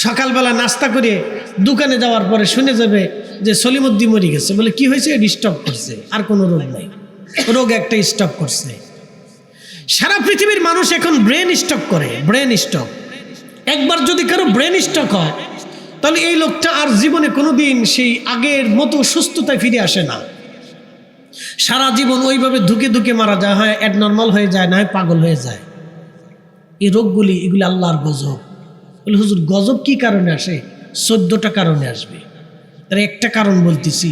সকালবেলা নাস্তা করে দোকানে যাওয়ার পরে শুনে যাবে যে সলিমুদ্দিন মরে গেছে। বলে কি হয়েছে? স্টপ করছে, আর কোনো রোগ নাই, রোগ একটা স্টপ করছে। সারা পৃথিবীর মানুষ এখন ব্রেন স্টক করে, ব্রেন স্টক। একবার যদি কারো ব্রেন স্টক হয়, তাহলে এই লোকটা আর জীবনে কোনোদিন সেই আগের মতো সুস্থতায় ফিরে আসে না। সারা জীবন ওইভাবে ধুকে ধুকে মারা যায়, হয় অ্যাডনর্মাল হয়ে যায়, না হয় পাগল হয়ে যায়। এই রোগগুলি, এগুলি আল্লাহর গজব। বলে হুজুর গজব কি কারণে আসে? 14টা কারণে আসবে। তার একটা কারণ বলতেছি,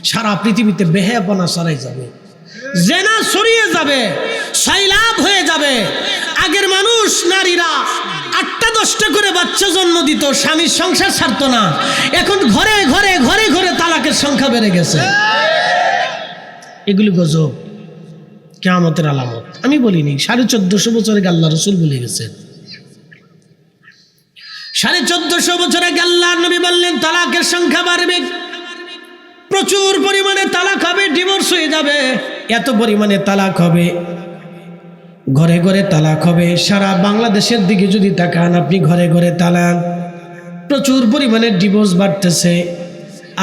সারা পৃথিবীতে বেহায়াপনা ছড়াই যাবে, জেনা ছড়িয়ে যাবে, সয়লাভ হয়ে যাবে। আগের মানুষ নারীরা 8টা 10টা করে বাচ্চা জন্ম দিত, স্বামীর সংসার ছাড়তো না। এখন ঘরে ঘরে ঘরে ঘরে তালাকের সংখ্যা বেড়ে গেছে। এগুলি গজব, কিয়ামতের আলামত। আমি বলিনি, 1450 বছর আগে আল্লাহ রাসূল বলে গেছেন। 1450 বছর আগে আল্লাহর নবী বললেন তালাকের সংখ্যা বাড়বে, প্রচুর পরিমাণে তালাক হবে, ডিভোর্স হয়ে যাবে। এত পরিমাণে তালাক হবে, ঘরে ঘরে তালাক হবে। সারা বাংলাদেশের দিকে যদি তাকান আপনি, ঘরে ঘরে তালাক, প্রচুর পরিমাণে ডিভোর্স বাড়তেছে।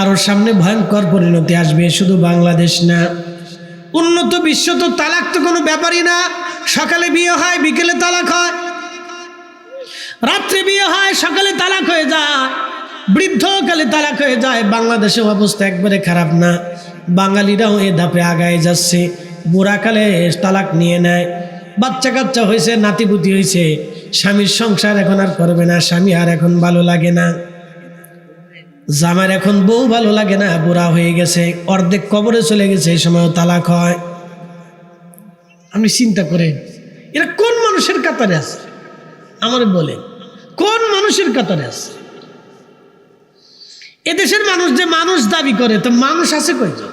আরও সামনে ভয়ঙ্কর পরিণতি আসবে। শুধু বাংলাদেশ না, উন্নত বিশ্ব তো তালাক তো কোনো ব্যাপারই না। সকালে বিয়ে হয়, বিকেলে তালাক হয়, রাত্রে বিয়ে হয়, সকালে তালাক হয়ে যায়, বৃদ্ধকালে তালাক হয়ে যায়। বাংলাদেশের অবস্থা একবারে খারাপ না, বাঙালিরাও এ ধাপে আগায় যাচ্ছে। বুড়াকালে তালাক নিয়ে নেয়, বাচ্চা কাচ্চা হয়েছে, নাতিপুতি হয়েছে, স্বামীর সংসার এখন আর করবে না, স্বামী আর এখন ভালো লাগে না, জামার এখন বউ ভালো লাগে না, বুড়া হয়ে গেছে, অর্ধেক কবরে চলে গেছে, এই সময়ও তালাক হয়। আপনি চিন্তা করেন এরা কোন মানুষের কাতারে আছে? আমার বলেন, কোন মানুষের কাতারে আছে? এদেশের মানুষ যে মানুষ দাবি করে, তো মানুষ আছে কয়জন?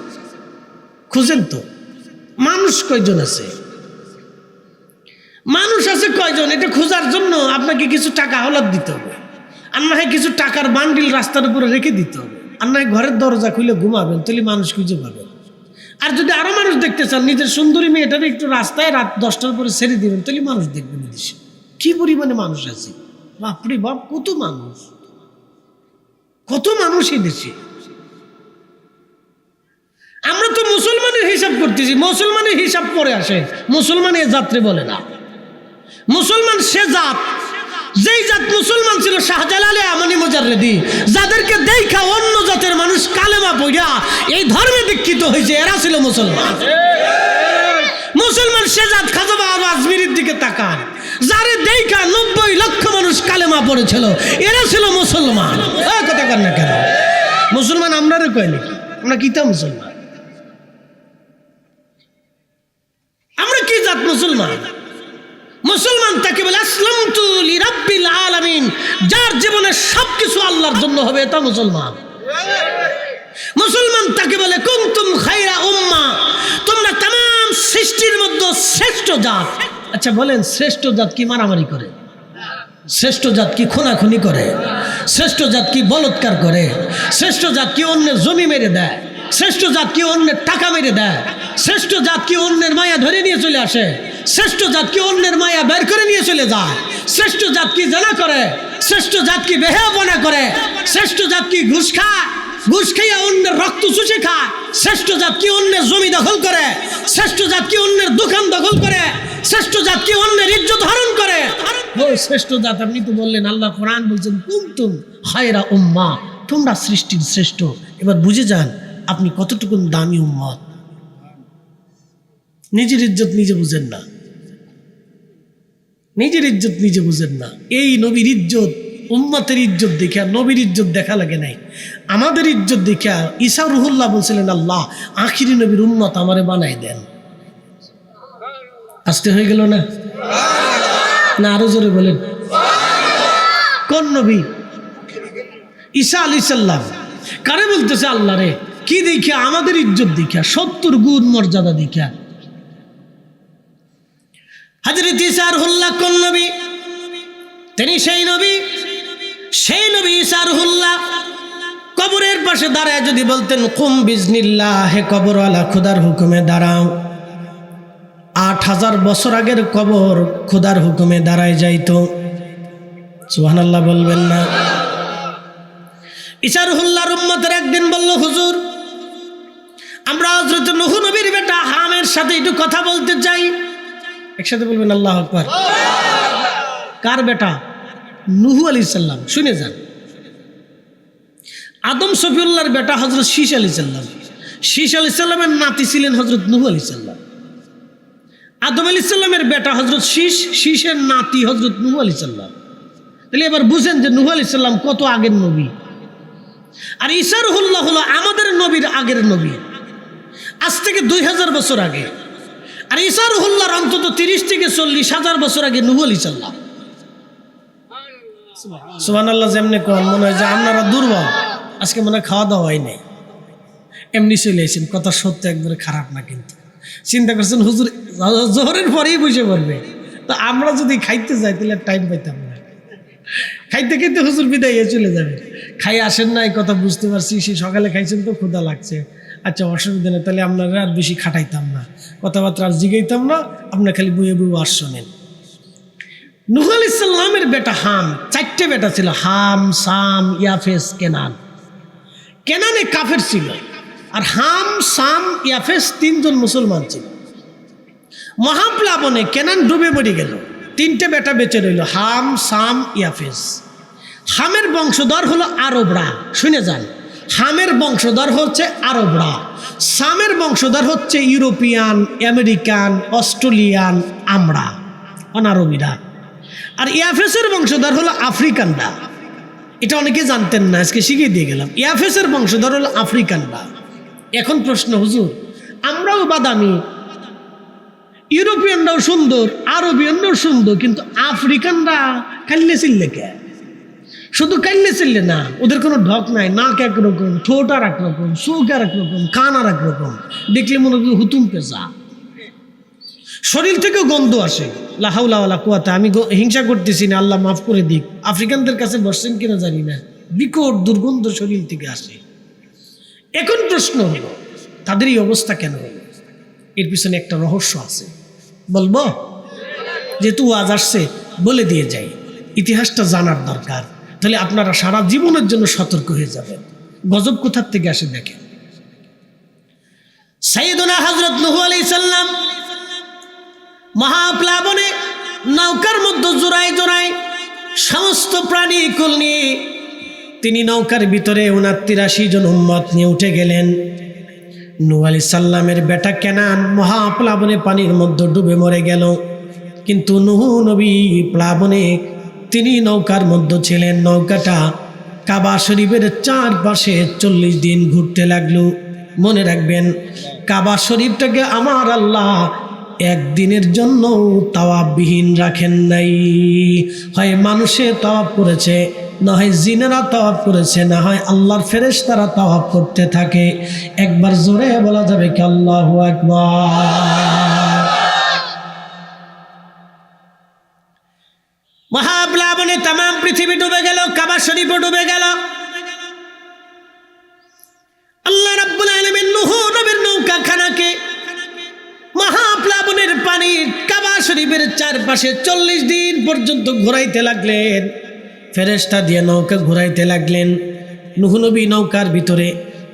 খুঁজেন তো, মানুষ কয়জন আছে? মানুষ আছে কয়জন? এটা খোঁজার জন্য আপনাকে কিছু টাকা হলাদ দিতে হবে, আর না হয় কিছু টাকার বান্ডিল রাস্তার উপরে রেখে দিতে হবে, আর না হয় ঘরের দরজা খুলে ঘুমাবেন, তাহলে মানুষ খুঁজে পাবেন। আর যদি আরো মানুষ দেখতে চান, নিজের সুন্দরী মেয়েটারে একটু রাস্তায় রাত 10টার পরে ছেড়ে দিবেন, তাহলে মানুষ দেখবেন। দেশে কি পরিমাণে মানুষ আছে, বাপরে বাপ, কত মানুষ, কত মানুষ এই দেশে। আমরা তো মুসলমানের হিসাব করতেছি, মুসলমানের হিসাব পরে আসে, মুসলমান এ জাতরে বলে না। মুসলমান সে জাত, যেই জাত মুসলমান ছিল শাহজালালে আমানি মুজাররেদি, যাদেরকে দেখা অন্য জাতের মানুষ কালেমা পড়া এই ধর্মে দীক্ষিত হয়েছে, এরা ছিল মুসলমান। মুসলমান সে জাত, খাজা বাবা আজমিরের দিকে তাকান, যারে দেখা 90 লক্ষ মানুষ কালেমা পড়েছিল, এরা ছিল মুসলমান। কথা কর না কেন? মুসলমান আমরারে কয় নাকি? আমরা কিতা মুসলমান? আমরা কি জাত মুসলমান? মুসলমান তাকে বলে আসলামতু লিরাব্বিল আলামিন, যার জীবনে সবকিছু আল্লাহর জন্য হবে, তা মুসলমান। মুসলমান তাকে বলে কুনতুম খায়রা উম্মাহ, তোমরা तमाम সৃষ্টির মধ্যে শ্রেষ্ঠ জাত। আচ্ছা বলেন, শ্রেষ্ঠ জাত কি মারামারি করে? শ্রেষ্ঠ জাত কি খুনাখুনি করে? শ্রেষ্ঠ জাত কি বলৎকার করে? শ্রেষ্ঠ জাত কি অন্যের জমি মেরে দেয়? শ্রেষ্ঠ জাত কি অন্যের টাকা মেরে দেয়? শ্রেষ্ঠ জাত কি অন্যের মায়া ধরে নিয়ে চলে আসে? শ্রেষ্ঠ জাত কি অন্যের মায়া বের করে নিয়ে চলে যায়? শ্রেষ্ঠ জাত কি জানা করে? শ্রেষ্ঠ জাত কি বেহায়াপনা করে? শ্রেষ্ঠ জাত কি ঘুষ খায়? ঘুষ খাইয়া অন্যের রক্ত চুষে খায়? শ্রেষ্ঠ জাত কি অন্যের জমি দখল করে? শ্রেষ্ঠ জাত কি অন্যের দোকান দখল করে? শ্রেষ্ঠ জাত কি অন্যের ইজ্জত হরণ করে? ও শ্রেষ্ঠ জাত, আপনি তো বললেন, আল্লাহ কোরআন বলছেন কুনতুম খায়রা উম্মাহ, তোমরা সৃষ্টির শ্রেষ্ঠ। এবার বুঝে যান আপনি কতটুকু দামি উম্মত। নিজের ইজ্জত নিজে বুঝেন না, নিজের ইজ্জত নিজে বুঝেন না। এই নবীর ইজ্জত, উম্মতের ইজ্জত দেখা, নবীর ইজ্জত দেখা লাগে নাই, আমাদের ইজ্জত দেখা। ঈসা রুহুল্লাহ বলছিলেন, আল্লাহ আখিরি নবীর উম্মত আমারে বানাই দেন। আসতে হয়ে গেল না? না আরো জোরে বলেন। কোন নবী? ঈসা আলাইহিস সালাম। কারে বলতেছে? আল্লাহ রে। কি দেখা? আমাদের ইজ্জত দেখা, 70 গুণ মর্যাদা দেখা। হযরত ঈসা রুহুল্লাহ কোন নবী? তিনি সেই নবী ঈসা রুহুল্লাহ। কবরের পাশে দাঁড়ায় যদি বলতেন কুম বিজনিল্লাহ, হে কবরওয়ালা খোদার হুকুমে দাঁড়াও, 8000 বছর আগের কবর খোদার হুকুমে দাঁড়ায় যাইতো। সুবহানাল্লাহ বলবেন না? ঈসা রুহুল্লাহর উম্মতের একদিন বলল, হুজুর আমরা হযরত নূহ নবীর বেটা হামের সাথে একটু কথা বলতে চাই। একসাথে বলবেন আল্লাহু আকবার। কার বেটা? নূহ আলাইহিস সালাম। শুনে যান, আদম সফিউল্লাহর বেটা হযরত শীশ আলাইহিস সালাম। শীশ আলাইহিস সালামের নাতি ছিলেন হযরত নূহ আলাইহিস সালাম। আদম আলাইহিস সালামের বেটা হযরত শীশ, শীশের নাতি হযরত নূহ আলাইহিস সালাম। তাহলে এবার বুঝেন যে নূহ আলাইহিস সালাম কত আগের নবী। আর ঈসা রুহুল্লাহ হলো আমাদের নবীর আগের নবী, আজ থেকে 2000 বছর আগে। আর ঈসা রুহুল্লাহর অন্তত 30 থেকে 40,000 বছর আগে নূহ আলাইহিস সালাম। সুবহানাল্লাহ। যেমনি কোন মনে হয় যে আপনারা দুর্বল, আজকে মনে হয় খাওয়া দাওয়া হয় নাই, এমনি চলে এসেছেন। কথা সত্য, একবারে খারাপ না। কিন্তু চিন্তা করছেন হুজুর জোহরের পরেই বসে পড়বে, তো আমরা যদি খাইতে যাই তাহলে টাইম পাইতাম না। খাইতে খাইতে হুজুর বিদায় চলে যাবে। খাই আসেন না, এই কথা বুঝতে পারছি। সেই সকালে খাইছেন তো ক্ষুধা লাগছে, আচ্ছা অসুবিধা নেই, তাহলে আপনারা আর বেশি খাটাইতাম না, কথাবার্তা আর জিগাইতাম না, আপনার খালি বইয়ে বইয়ে আর শোনেন। নূহ আলাইহিস সালামের বেটা হাম, 4টে বেটা ছিল, হাম, সাম, ইয়াফেস, কেনান। কেনানে কাফের ছিল, আর হাম, সাম, ইয়াফেস 3 জন মুসলমান ছিল। মহাপ্লাবনে কেনান ডুবে মরে গেল, 3টে বেটা বেঁচে রইল, হাম, সাম, ইয়াফেস। হামের বংশধর হলো আরবরা। শুনে যান, হামের বংশধর হচ্ছে আরবরা, সামের বংশধর হচ্ছে ইউরোপিয়ান, আমেরিকান, অস্ট্রেলিয়ান, আমরা অনারবীরা। আর ইয়াফেসের বংশধর হলো আফ্রিকানরা। এটা অনেকে জানতেন না, আজকে শিখিয়ে দিয়ে গেলাম। ইয়াফেসের বংশধর হলো আফ্রিকানরা। এখন প্রশ্ন, হুজুর আমরাও বাদামি, ইউরোপিয়ানরাও সুন্দর, আরবিয়ানরাও সুন্দর, কিন্তু আফ্রিকানরা কাল্লে চিল্লে কে? শুধু কাল্লে চিল্লে না, ওদের কোনো ঢক নাই, নাক একরকম, ঠোঁট আর একরকম, চোখ আর একরকম, কান আর একরকম, দেখলে মনে করি হুতুম পেঁচা, শরীর থেকেও গন্ধ আসে। লা হাওলা ওয়ালা কুওয়াতা। আমি হিংসা করতেছি না, আল্লাহ মাফ করে দিক। আফ্রিকানদের কাছে বসছেন কিনা জানি না, বিকট দুর্গন্ধ শরীর থেকে আসে। এখন প্রশ্ন হলো, তাদের এই অবস্থা কেন হলো? এর পিছনে একটা রহস্য আছে, বলবো? যেহেতু ওয়াজ আসছে বলে দিয়ে যাই, ইতিহাসটা জানার দরকার, তাহলে আপনারা সারা জীবনের জন্য সতর্ক হয়ে যাবেন। গজব কোথার থেকে আসে দেখেন। সাইয়েদুনা হযরত নূহ আলাইহিস সালাম মহাপ্লাবনে নৌকার মধ্যে জোড়ায় জোড়ায় সমস্ত প্রাণী কুল নিয়ে তিনি নৌকার ভিতরে ২৯ জন উম্মত নিয়ে উঠে গেলেন। নূহ আলাইহিস সালামের বেটা কেনান মহাপ্লাবনে পানির মধ্যে ডুবে মরে গেল, কিন্তু নূহ নবী প্লাবনে তিনি নৌকার মধ্যে ছিলেন। নৌকাটা কাবা শরীফের চারপাশে 40 দিন ঘুরতে লাগলো। মনে রাখবেন, কাবা শরীফটাকে আমার আল্লাহ একদিনের জন্য তাওয়াববিহীন রাখেন নাই। হয় মানুষে তাওয়াব করেছে, না হয় জিনেরা তাওয়াব করেছে, না হয় আল্লাহর ফেরেশতারা তাওয়াব করতে থাকে। একবার জোরে বলা যাবে কি আল্লাহু আকবার। মহাপ্লাবনে তাম পৃথিবী ডুবে গেল, কাবা শরীফও ডুবে গেল। আল্লাহ রাব্বুল আলামিন নূহ নবীর নৌকাখানাকে মহাপ্লাবনের পানি কাবা শরীফের চারপাশে 40 দিন পর্যন্ত ঘোরাইতে লাগলেন। ফেরেশতা দিয়ে নৌকা ঘোরাইতে লাগলেন। নূহ নবী নৌকার ভিতরে।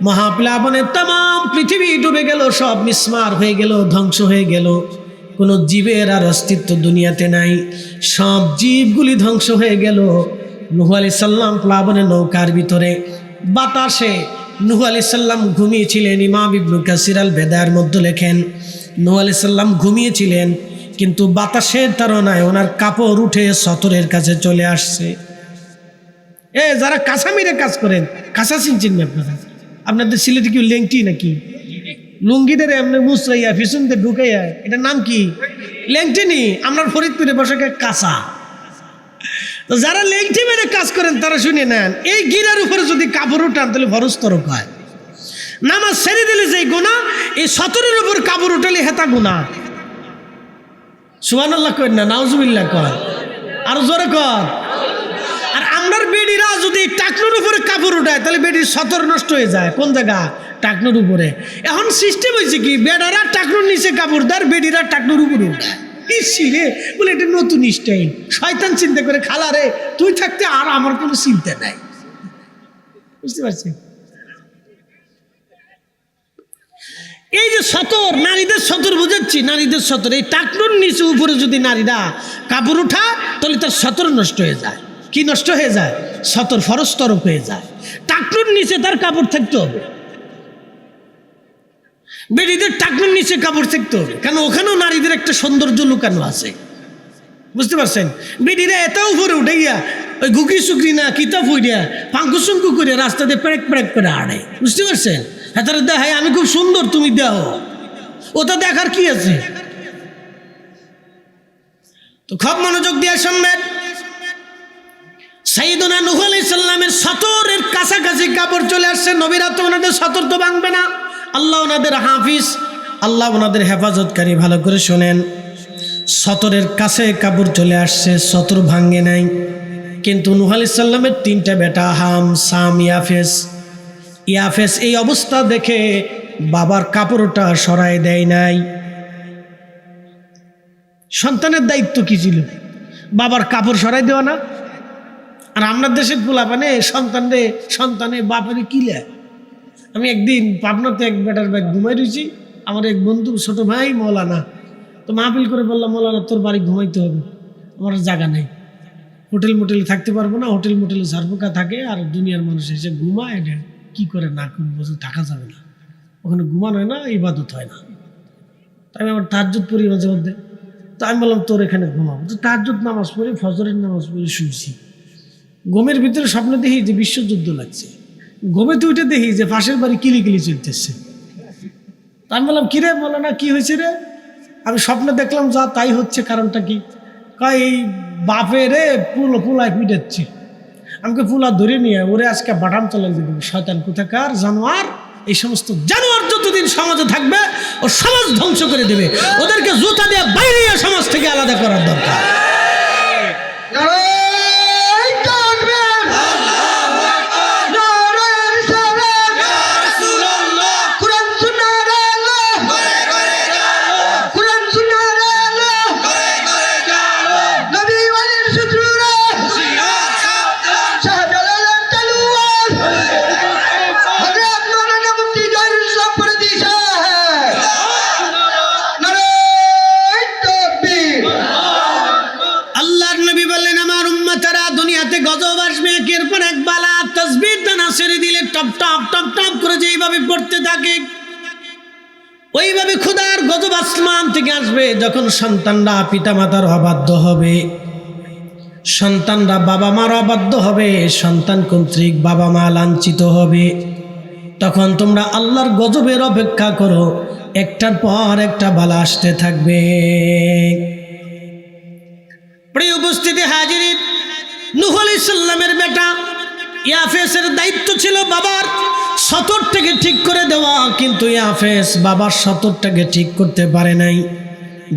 মহাপ্লাবনে তাম পৃথিবী ডুবে গেল, সব মিসমার হয়ে গেল, ধ্বংস হয়ে গেল। কোনো জীবের আর অস্তিত্ব দুনিয়াতে নাই, সব জীবগুলি ধ্বংস হয়ে গেল। নূহ আলাইহিস সালাম প্লাবনে নৌকার ভিতরে। বাতাসে নূহ আলাইহিস সালাম ঘুমিয়েছিলেন। ইমাম ইবনে কাসির আল বেদায়ের মধ্যে লেখেন, নূহ আলাইহিস সালাম ঘুমিয়েছিলেন, কিন্তু বাতাসের তাড়নায় ওনার কাপড় উঠে সতরের কাছে চলে আসছে। যারা কাঁচামিরে কাজ করেন, কাঁচা চিনছেন না আপনারা? আপনাদের সিলেটে কি লেংটি নাকি? লুঙ্গিদের এমনি মুসরাইয়া পিছনতে ঢুকাইয়া, এটার নাম কি? লেংটি নি। আপনার ফরিদপুরে বসে কাঁচা। তো যারা লেংটি মেরে কাজ করেন তারা শুনে নেন, এই গিরার উপরে যদি কাপড় উঠান তাহলে ভরস্তরক হয়। নামাজ ছেড়ে দিলে যে গুনাহ, এই সতরের উপর কাপড় উঠালে হেতা গুনাহ। সুবহানাল্লাহ কর না, নাউজুবিল্লাহ কর, আর জোরে কর। আর আমরার বেডিরা যদি টাকনুর উপরে কাপড় উঠায় তাহলে বেডির সতর নষ্ট হয়ে যায়। কোন জায়গা? টাকনুর উপরে। এখন সিস্টেম হয়েছে কি, বেডারা টাকনুর নিচে কাপড় দেয়, বেডিরা টাকনুর উপরে উঠায়। রে বলে এটা নতুন স্টাইল। শয়তান চিন্তা করে, খালা রে তুই থাকতে আর আমার কোনো চিন্তা নাই। বুঝতে পারছি? এই যে সতর, নারীদের সতর বুঝাচ্ছি, নারীদের সতর। এই টাকনুর নিচে উপরে যদি নারীরা কাপড় উঠায় তাহলে তার সতর নষ্ট হয়ে যায়। কি নষ্ট হয়ে যায়? সতর ফরস্তরক হয়ে যায়। টাকনুর নিচে তার কাপড় থাকতে হবে। বেডিদের টাকনুর নিচে কাপড় থাকতে হবে, কারণ ওখানেও নারীদের একটা সৌন্দর্য লুকানো আছে। বুঝতে পারছেন? বেডিরা এত উপরে উঠে গিয়া ওই গুকি সুকরি না কিতাব হইয়া পাঙ্কুসুঙ্কু করে রাস্তা দিয়ে প্যাক প্যাক করে আড়ে। বুঝতে পারছেন? হ্যাঁ, তারা দেখায় আমি খুব সুন্দর, তুমি দেহ। ওটা দেখার কি আছে? তো খুব মনোযোগ দিয়ে শুনবেন। সাইয়েদুনা নূহ আলাইহিস সালামের সতরের কাছাকাছি কাপড় চলে আসছে। নবীরা তো ওনাদের সতর তো ভাঙবে না, আল্লাহ ওনাদের হাফিজ, আল্লাহ ওনাদের হেফাজতকারী। ভালো করে শোনেন, সতরের কাছে কাপড় চলে আসছে, সতর ভাঙে নাই। কিন্তু নূহ আলাইহিস সালামের 3টা বেটা, হাম, সাম, ইয়াফেস এই অবস্থা দেখে বাবার কাপড়টা সরাই দেয় নাই। সন্তানের দায়িত্ব কি ছিল? বাবার কাপড় সরাই দেওয়া না? আর আপনার দেশের পোলাপানে সন্তানে বাপেরে কিলে। আমি একদিন পাবনাতে এক বেটার ব্যাগ ঘুমাই রয়েছি, আমার এক বন্ধু ছোট ভাই মৌলানা, তো মাহফিল করে বললাম, মৌলানা তোর বাড়ি ঘুমাইতে হবে, আমার জায়গা নেই, হোটেল মোটেলে থাকতে পারবো না, হোটেল মোটেলে ঝাড়পোকা থাকে, আর দুনিয়ার মানুষ এসে ঘুমায়, এটা কী করে না করে বসে থাকা যাবে না, ওখানে ঘুমানো হয় না, ইবাদত হয় না। তাই আমার তাহাজ্জুদ পড়ি মাঝে মধ্যে। তো আমি বললাম তোর এখানে ঘুমাবো। তো তাহাজ্জুদ নামাজ পড়ি, ফজরের নামাজ পড়ি, শুয়েছি। ঘুমের ভিতরে স্বপ্ন দেখি যে বিশ্বযুদ্ধ লাগছে। ঘুমেতে উঠে দেখি যে পাশের বাড়ি কিলিকিলি চলতেছে। তা আমি বললাম, কিরে বলো না, কি হয়েছে রে? আমি স্বপ্নে দেখলাম যা তাই হচ্ছে, কারণটা কি? কয় এই বাপে রে পুলায় পিটাচ্ছে। আমাকে পুলা ধরে নিয়ে ওরে আজকে বাটাম চালাই দিয়ে দেবো। শয়তান কোথাকার জানোয়ার, এই সমস্ত জানোয়ার যতদিন সমাজে থাকবে ও সমাজ ধ্বংস করে দেবে। ওদেরকে জুতা দিয়ে বাইরে সমাজ থেকে আলাদা করার দরকার। ওইভাবে পড়তে থাকে, ওইভাবে খোদার গজব আসমান থেকে আসবে। যখন সন্তানরা পিতামাতার অবাধ্য হবে, সন্তানরা বাবা মার অবাধ্য হবে, সন্তান কর্তৃক বাবা মা লাঞ্ছিত হবে, তখন তোমরা আল্লাহর গজবের অপেক্ষা করো, একটার পর একটা বালা আসতে থাকবে। প্রিয় উপস্থিতি হাজিরিন, নূহ আলাইহিস সালামের বেটা ইয়াফেসের দায়িত্ব ছিল বাবার সতরটাকে ঠিক করে দেওয়া, কিন্তু ইয়াফেস বাবার সতরটাকে ঠিক করতে পারে নাই।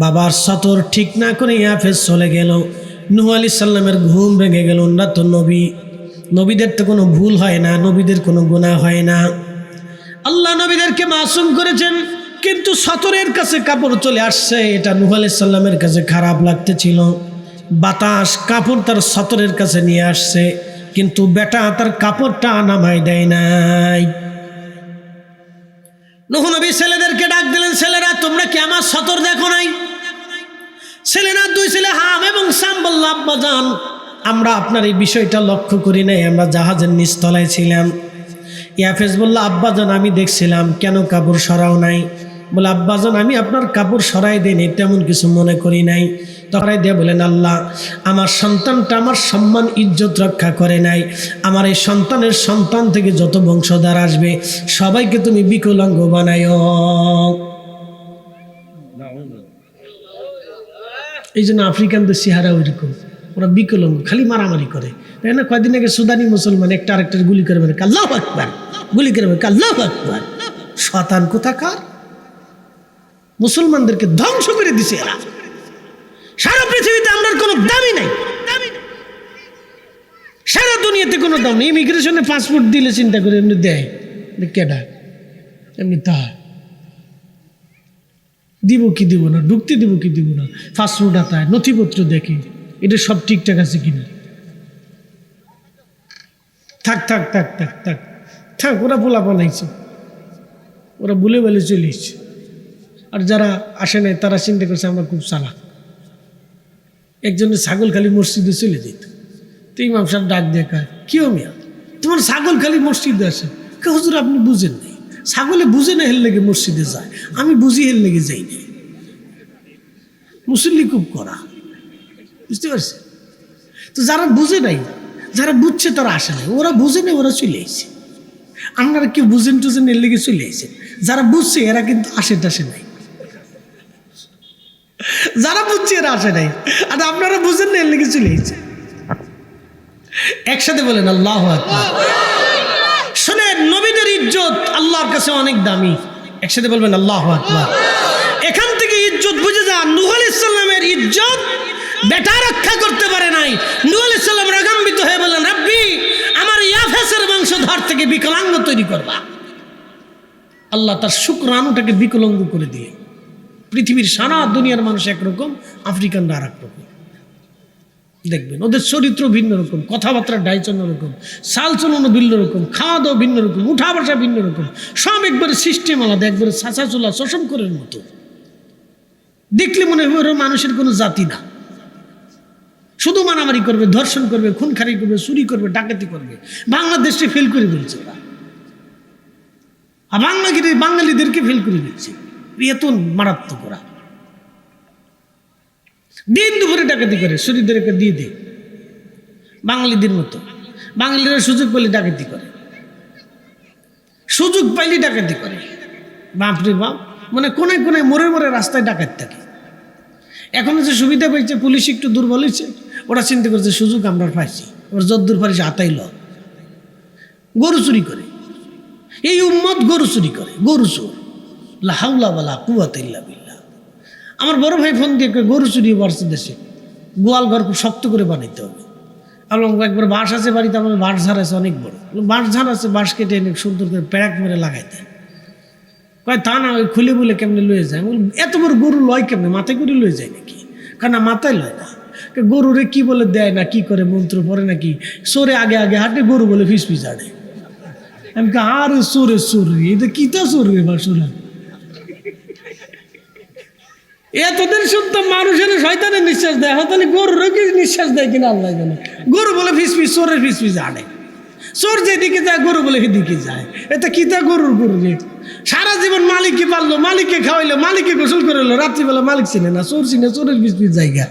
বাবার সতর ঠিক না করে ইয়াফেস চলে গেল। নূহ আলাইহিস সালামের ঘুম ভেঙে গেল। ওনারা তো নবী, নবীদের তো কোনো ভুল হয় না, নবীদের কোনো গুনাহ হয় না। আল্লাহ নবীদেরকে মাসুম করেছেন, কিন্তু সতরের কাছে কাপড় চলে আসছে। এটা নূহ আলাইহিস সালামের কাছে খারাপ লাগতেছিল। বাতাস কাপড় তার সতরের কাছে নিয়ে আসছে, কিন্তু বেটা তার কাপড়টা নামাই দেয় নাই। নূহ নবী ছেলেদেরকে ডাক দিলেন, ছেলেরা তোমরা কি আমার সতর দেখো নাই? ছেলেরা দুই ছেলে হাম এবং সাম বলল, আব্বাজান আমরা আপনার এই বিষয়টা লক্ষ্য করি নাই, আমরা জাহাজের নিচতলায় ছিলাম। ইয়াফেস বলল, আব্বাজান আমি দেখছিলাম, কেন কাপড় সরাও নাই? বলে, আব্বাজান আমি আপনার কাপড় সরাই দিইনি, তেমন কিছু মনে করি নাই। তখন দিয়ে বলেন, আল্লাহ আমার সন্তানটা আমার সম্মান ইজ্জত রক্ষা করে নাই, আমার এই সন্তানের সন্তান থেকে যত বংশধর আসবে সবাইকে তুমি বিকলাঙ্গ বানায়ো। এই জন্য আফ্রিকানদের চেহারা ওইরকম, ওরা বিকলাঙ্গ, খালি মারামারি করে। তাই না? কয়দিন আগে সুদানি মুসলমান একটা আরেকটার গুলি করে মেরে, আল্লাহু আকবার, গুলি করে মেরে, আল্লাহু আকবার। শয়তান কোথাকার, মুসলমানদেরকে ধ্বংস করে দিছে এরা। সারা পৃথিবীতে আমরা কোনো দামই নাই, সারা দুনিয়াতে কোনো দাম নেই। ইমিগ্রেশনে পাসপোর্ট দিলে চিন্তা করে এমনি দেয়, কেডা এমনি তা দিব কি দিব না, ঢুকতে দিব কি দিব না, পাসপোর্ট আতায় নথিপত্র দেখি এটা সব ঠিকঠাক আছে কিনা। থাক থাক থাক থাক থাক থাক, ওরা বলা বানাইছে, ওরা বলে বলে চলে এসছে। আর যারা আসে নাই তারা চিন্তা করছে আমরা খুব চালাক। একজনের ছাগল খালি মসজিদে চলে যেত, তো ইমাম সাহেব ডাক দিয়ে কয়, কিও মিয়া তোমার ছাগল খালি মসজিদে আসে? হুজুর আপনি বুঝেন নাই, ছাগলে বুঝে না হের লেগে মসজিদে যায়, আমি বুঝি হের লেগে যাই না। মুসল্লি খুব করা, বুঝতে পারছে? তো যারা বুঝে নাই, যারা বুঝছে তারা আসে নাই, ওরা বুঝে নাই, ওরা চলে আসছে। আপনারা কেউ বুঝেন টুঝেন এর লেগে চলে আসছে। যারা বুঝছে এরা কিন্তু আসে টাসে নাই, যারা বুঝছে এরা আসে নাই, আর আপনারা বুঝেন না এর লেগে চলে আসছে। একসাথে বলেন আল্লাহু আকবার। শুনেন, নবীদের ইজ্জত আল্লাহর কাছে অনেক দামি। একসাথে বলবেন আল্লাহু আকবার। এখান থেকে ইজ্জত বুঝে যান, নূহ আলাইহিস সালামের ইজ্জত বেটা রক্ষা করতে পারে নাই। নূহ আলাইহিস সালাম রাগান্বিত হয়ে বললেন, রাব্বি আমার ইয়াফেসের বংশধর থেকে বিকলাঙ্গ তৈরি করবা। আল্লাহ তার শুকরানুটাকে বিকলাঙ্গ করে দিয়ে, পৃথিবীর সারা দুনিয়ার মানুষ একরকম, আফ্রিকানরা আর এক রকম। দেখবেন ওদের চরিত্র ভিন্ন রকম, কথাবার্তার ডাইচ অন্যরকম, চাল চলনও ভিন্ন রকম, খাওয়া দাওয়া ভিন্ন রকম, উঠা বসা ভিন্ন রকম, সব একবারে সিস্টেম আলাদা, একবারে ছাঁচা চুলা শশঙ্করের মতো। দেখলে মনে হয় ওরা মানুষের কোনো জাতি না, শুধু মারামারি করবে, ধর্ষণ করবে, খুনখারি করবে, চুরি করবে, ডাকাতি করবে। বাংলাদেশকে ফেল করে ফেলছে ওরা, আর বাঙালিদেরকে ফেল করে দিচ্ছে। এত মারাত্মক ওরা। দিন দুপুরে ডাকাতি করে, শরীরদেরকে দিয়ে দেয় বাঙালিদের মতো। বাঙালিরা সুযোগ পেলে ডাকাতি করে, সুযোগ পাইলে ডাকাতি করে। বাপরে বাপ, মানে কোনায় কোনায় মোড়ে মোড়ে রাস্তায় ডাকাত থাকে। এখন যে সুবিধা পেয়েছে, পুলিশ একটু দুর্বল হয়েছে, ওরা চিন্তা করছে সুযোগ আমরা পাইছি, ওরা যদ্দূর পারিছে আতাইল। গরু চুরি করে, এই উম্মত গরু চুরি করে, গরু চোর। লা হাওলা ওয়ালা কুওয়াতা ইল্লা বিল্লাহ। আমার বড় ভাই ফোন দিয়ে গরু চুরি বাড়ছে দেশে, গোয়াল ঘর খুব শক্ত করে বানাইতে হবে। এবং একবার বাঁশ আছে বাড়িতে, আমার বাঁশ ঝাড় আছে অনেক বড়, বাঁশ ঝাড় আছে, বাঁশ কেটে এনে সুন্দর করে প্যারাক মেরে লাগাই দেয়। কয় তা না, ওই খুলে বলে কেমনে লয়ে যায়। এত বড় গরু লয় কেমনে, মাথায় করে লয়ে যায় নাকি? কারণ মাথায় লয় না, গরুরে কি বলে দেয় না, কি করে মন্ত্র পড়ে নাকি, সোরে আগে আগে হাঁটে, গরু বলে ফিস ফিস হাঁটে। আমি আর সোরে সোরে, এটা কি তা সোরে বা সোরা। এতদিন শুনতাম মানুষের শয়তানের নিঃশ্বাস দেয়, হয়তো গরুরও কি নিঃশ্বাস দেয় কিনা আল্লাহ জানে। গরু বলে ফিস ফিস, সোরের ফিস ফিস হাঁটে। চোর যেদিকে যায় গরু বলে সেদিকে যায়। এটা কিতা গরুর গরু রে, সারা জীবন মালিককে পারলো, মালিককে খাওয়াইলো, মালিককে গোসল করলো, রাত্রিবেলা মালিক চিনে না, চোর চিনে, চোরের বিষ জায়গা।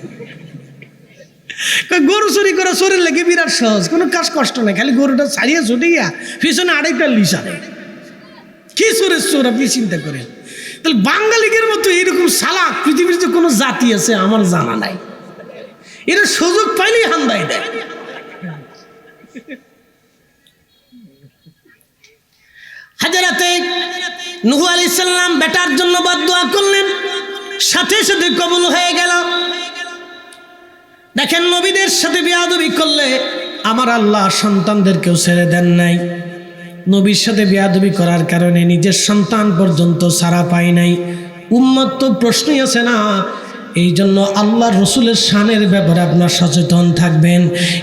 গরু চুরি করা চোরের লেগে বিরাট সহজ, কোনো কাজ কষ্ট নাই, খালি গরুটা ছাড়িয়ে ছুটিয়া পিছনে আড়াইটা লিসারে। কি চোরের চোর আপনি চিন্তা করেন। তাহলে বাঙালিদের মতো এরকম সালাক পৃথিবীর যে কোনো জাতি আছে আমার জানা নাই। এরা সুযোগ পাইলেই হান্দাই দেয়। হাজরাতে নূহ আলাইহিস সালাম বেটার জন্য বদদুয়া করলেন, সাথে সাথে কবুল হয়ে গেল। দেখেন নবীদের সাথে বেয়াদবি করলে আমার আল্লাহ সন্তানদেরকেও ছেড়ে দেন নাই। নবীর সাথে বেয়াদবি করার কারণে নিজের সন্তান পর্যন্ত ছাড়া পায় নাই। উম্মত তো প্রশ্নই আছে না। এই জন্য আল্লাহ রসুলের শানের ব্যাপারে আপনার সচেতন থাকবেন।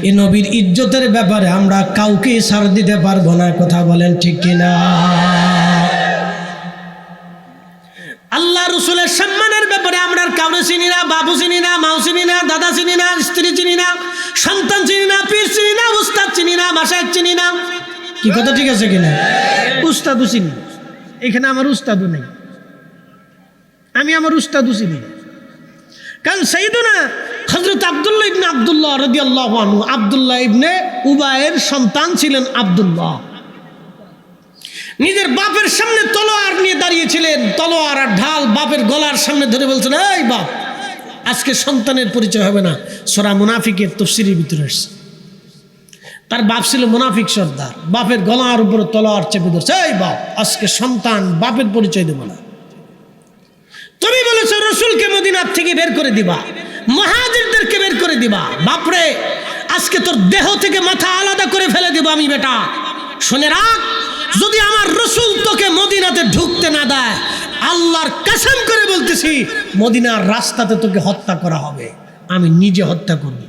এই নবীর ইজ্জতের ব্যাপারে আমরা কাউকে ছাড় দিতে পারবো না, কথা বলেন ঠিক কিনা? আল্লাহ রসুলের সম্মানের ব্যাপারে আমরা কাউরে চিনি না, বাবু চিনি না, মাও চিনি না, দাদা চিনি না, স্ত্রী চিনি না, সন্তান চিনি না, পীর চিনি না, উস্তাদ চিনি না, মাশায়েখ চিনি না। কি কথা ঠিক আছে কিনা? উস্তাদও চিনি, এখানে আমার উস্তাদও নেই, আমি আমার উস্তাদও চিনি। কারণ সাইয়েদুনা হযরত আব্দুল্লাহ ইবনে আব্দুল্লাহ রাদিয়াল্লাহু আনহু, আব্দুল্লাহ ইবনে উবায়ের সন্তান ছিলেন আব্দুল্লাহ। নিজের বাপের সামনে তলোয়ার নিয়ে দাঁড়িয়েছিলেন, তলোয়ার আর ঢাল বাপের গলার সামনে ধরে বলছেন, এই বাপ, আজকে সন্তানের পরিচয় হবে না। সূরা মুনাফিকের তাফসীরের ভিতরে আসছে। তার বাপ ছিল মুনাফিক সর্দার, বাপের গলার উপরে তলোয়ার চেপে ধরছে, এই বাপ, আজকে সন্তান বাপের পরিচয় দেব না। তুমি বলেছো রসুলকে মদিনার থেকে বের করে দিবা, মুহাজিরদেরকে বের করে দিবা। বাপরে, আজকে তোর দেহ থেকে মাথা আলাদা করে ফেলে দিব আমি বেটা। শুনে রাখ, যদি আমার রসুল তোকে মদিনাতে ঢুকতে না দেয়, আল্লাহর কসম করে বলতেছি, মদিনার রাস্তাতে তোকে হত্যা করা হবে, আমি নিজে হত্যা করব।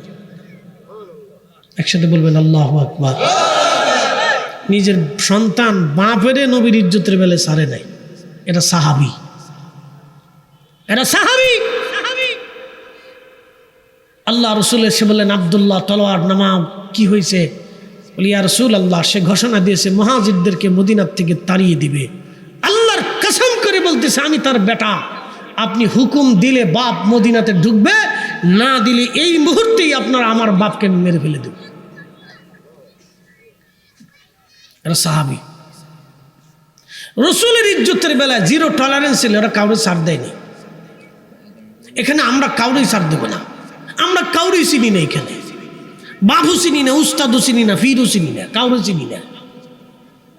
একসাথে বলবেন আল্লাহু আকবার। নিজের সন্তান বাপেরে নবীর ইজ্জতের বেলে সারে নাই। এটা সাহাবী, এটা সাহাবী। আল্লাহ রসুল এসে বললেন, আব্দুল্লাহ তলোয়ার নামাও। কি হয়েছে? বলি, ইয়া রাসূলুল্লাহ, সে ঘোষণা দিয়েছে মুহাজিরদেরকে মদিনার থেকে তাড়িয়ে দিবে। আল্লাহর কসম করে বলতেছে, আমি তার বেটা, আপনি হুকুম দিলে বাপ মদিনাতে ঢুকবে, না দিলে এই মুহূর্তেই আপনার আমার বাপকে মেরে ফেলে দেব। এরা সাহাবী। রসুলের ইজ্জতের বেলায় জিরো টলারেন্স ছিল, ওরা কাউরে ছাড় দেয়নি। এখানে আমরা কাউরেই ছাড় দেব না, আমরা কাউরেই চিনি না। এখানে বাবু চিনি না, উস্তাদও চিনি না, ফিরও চিনি না, কাউরে চিনি না।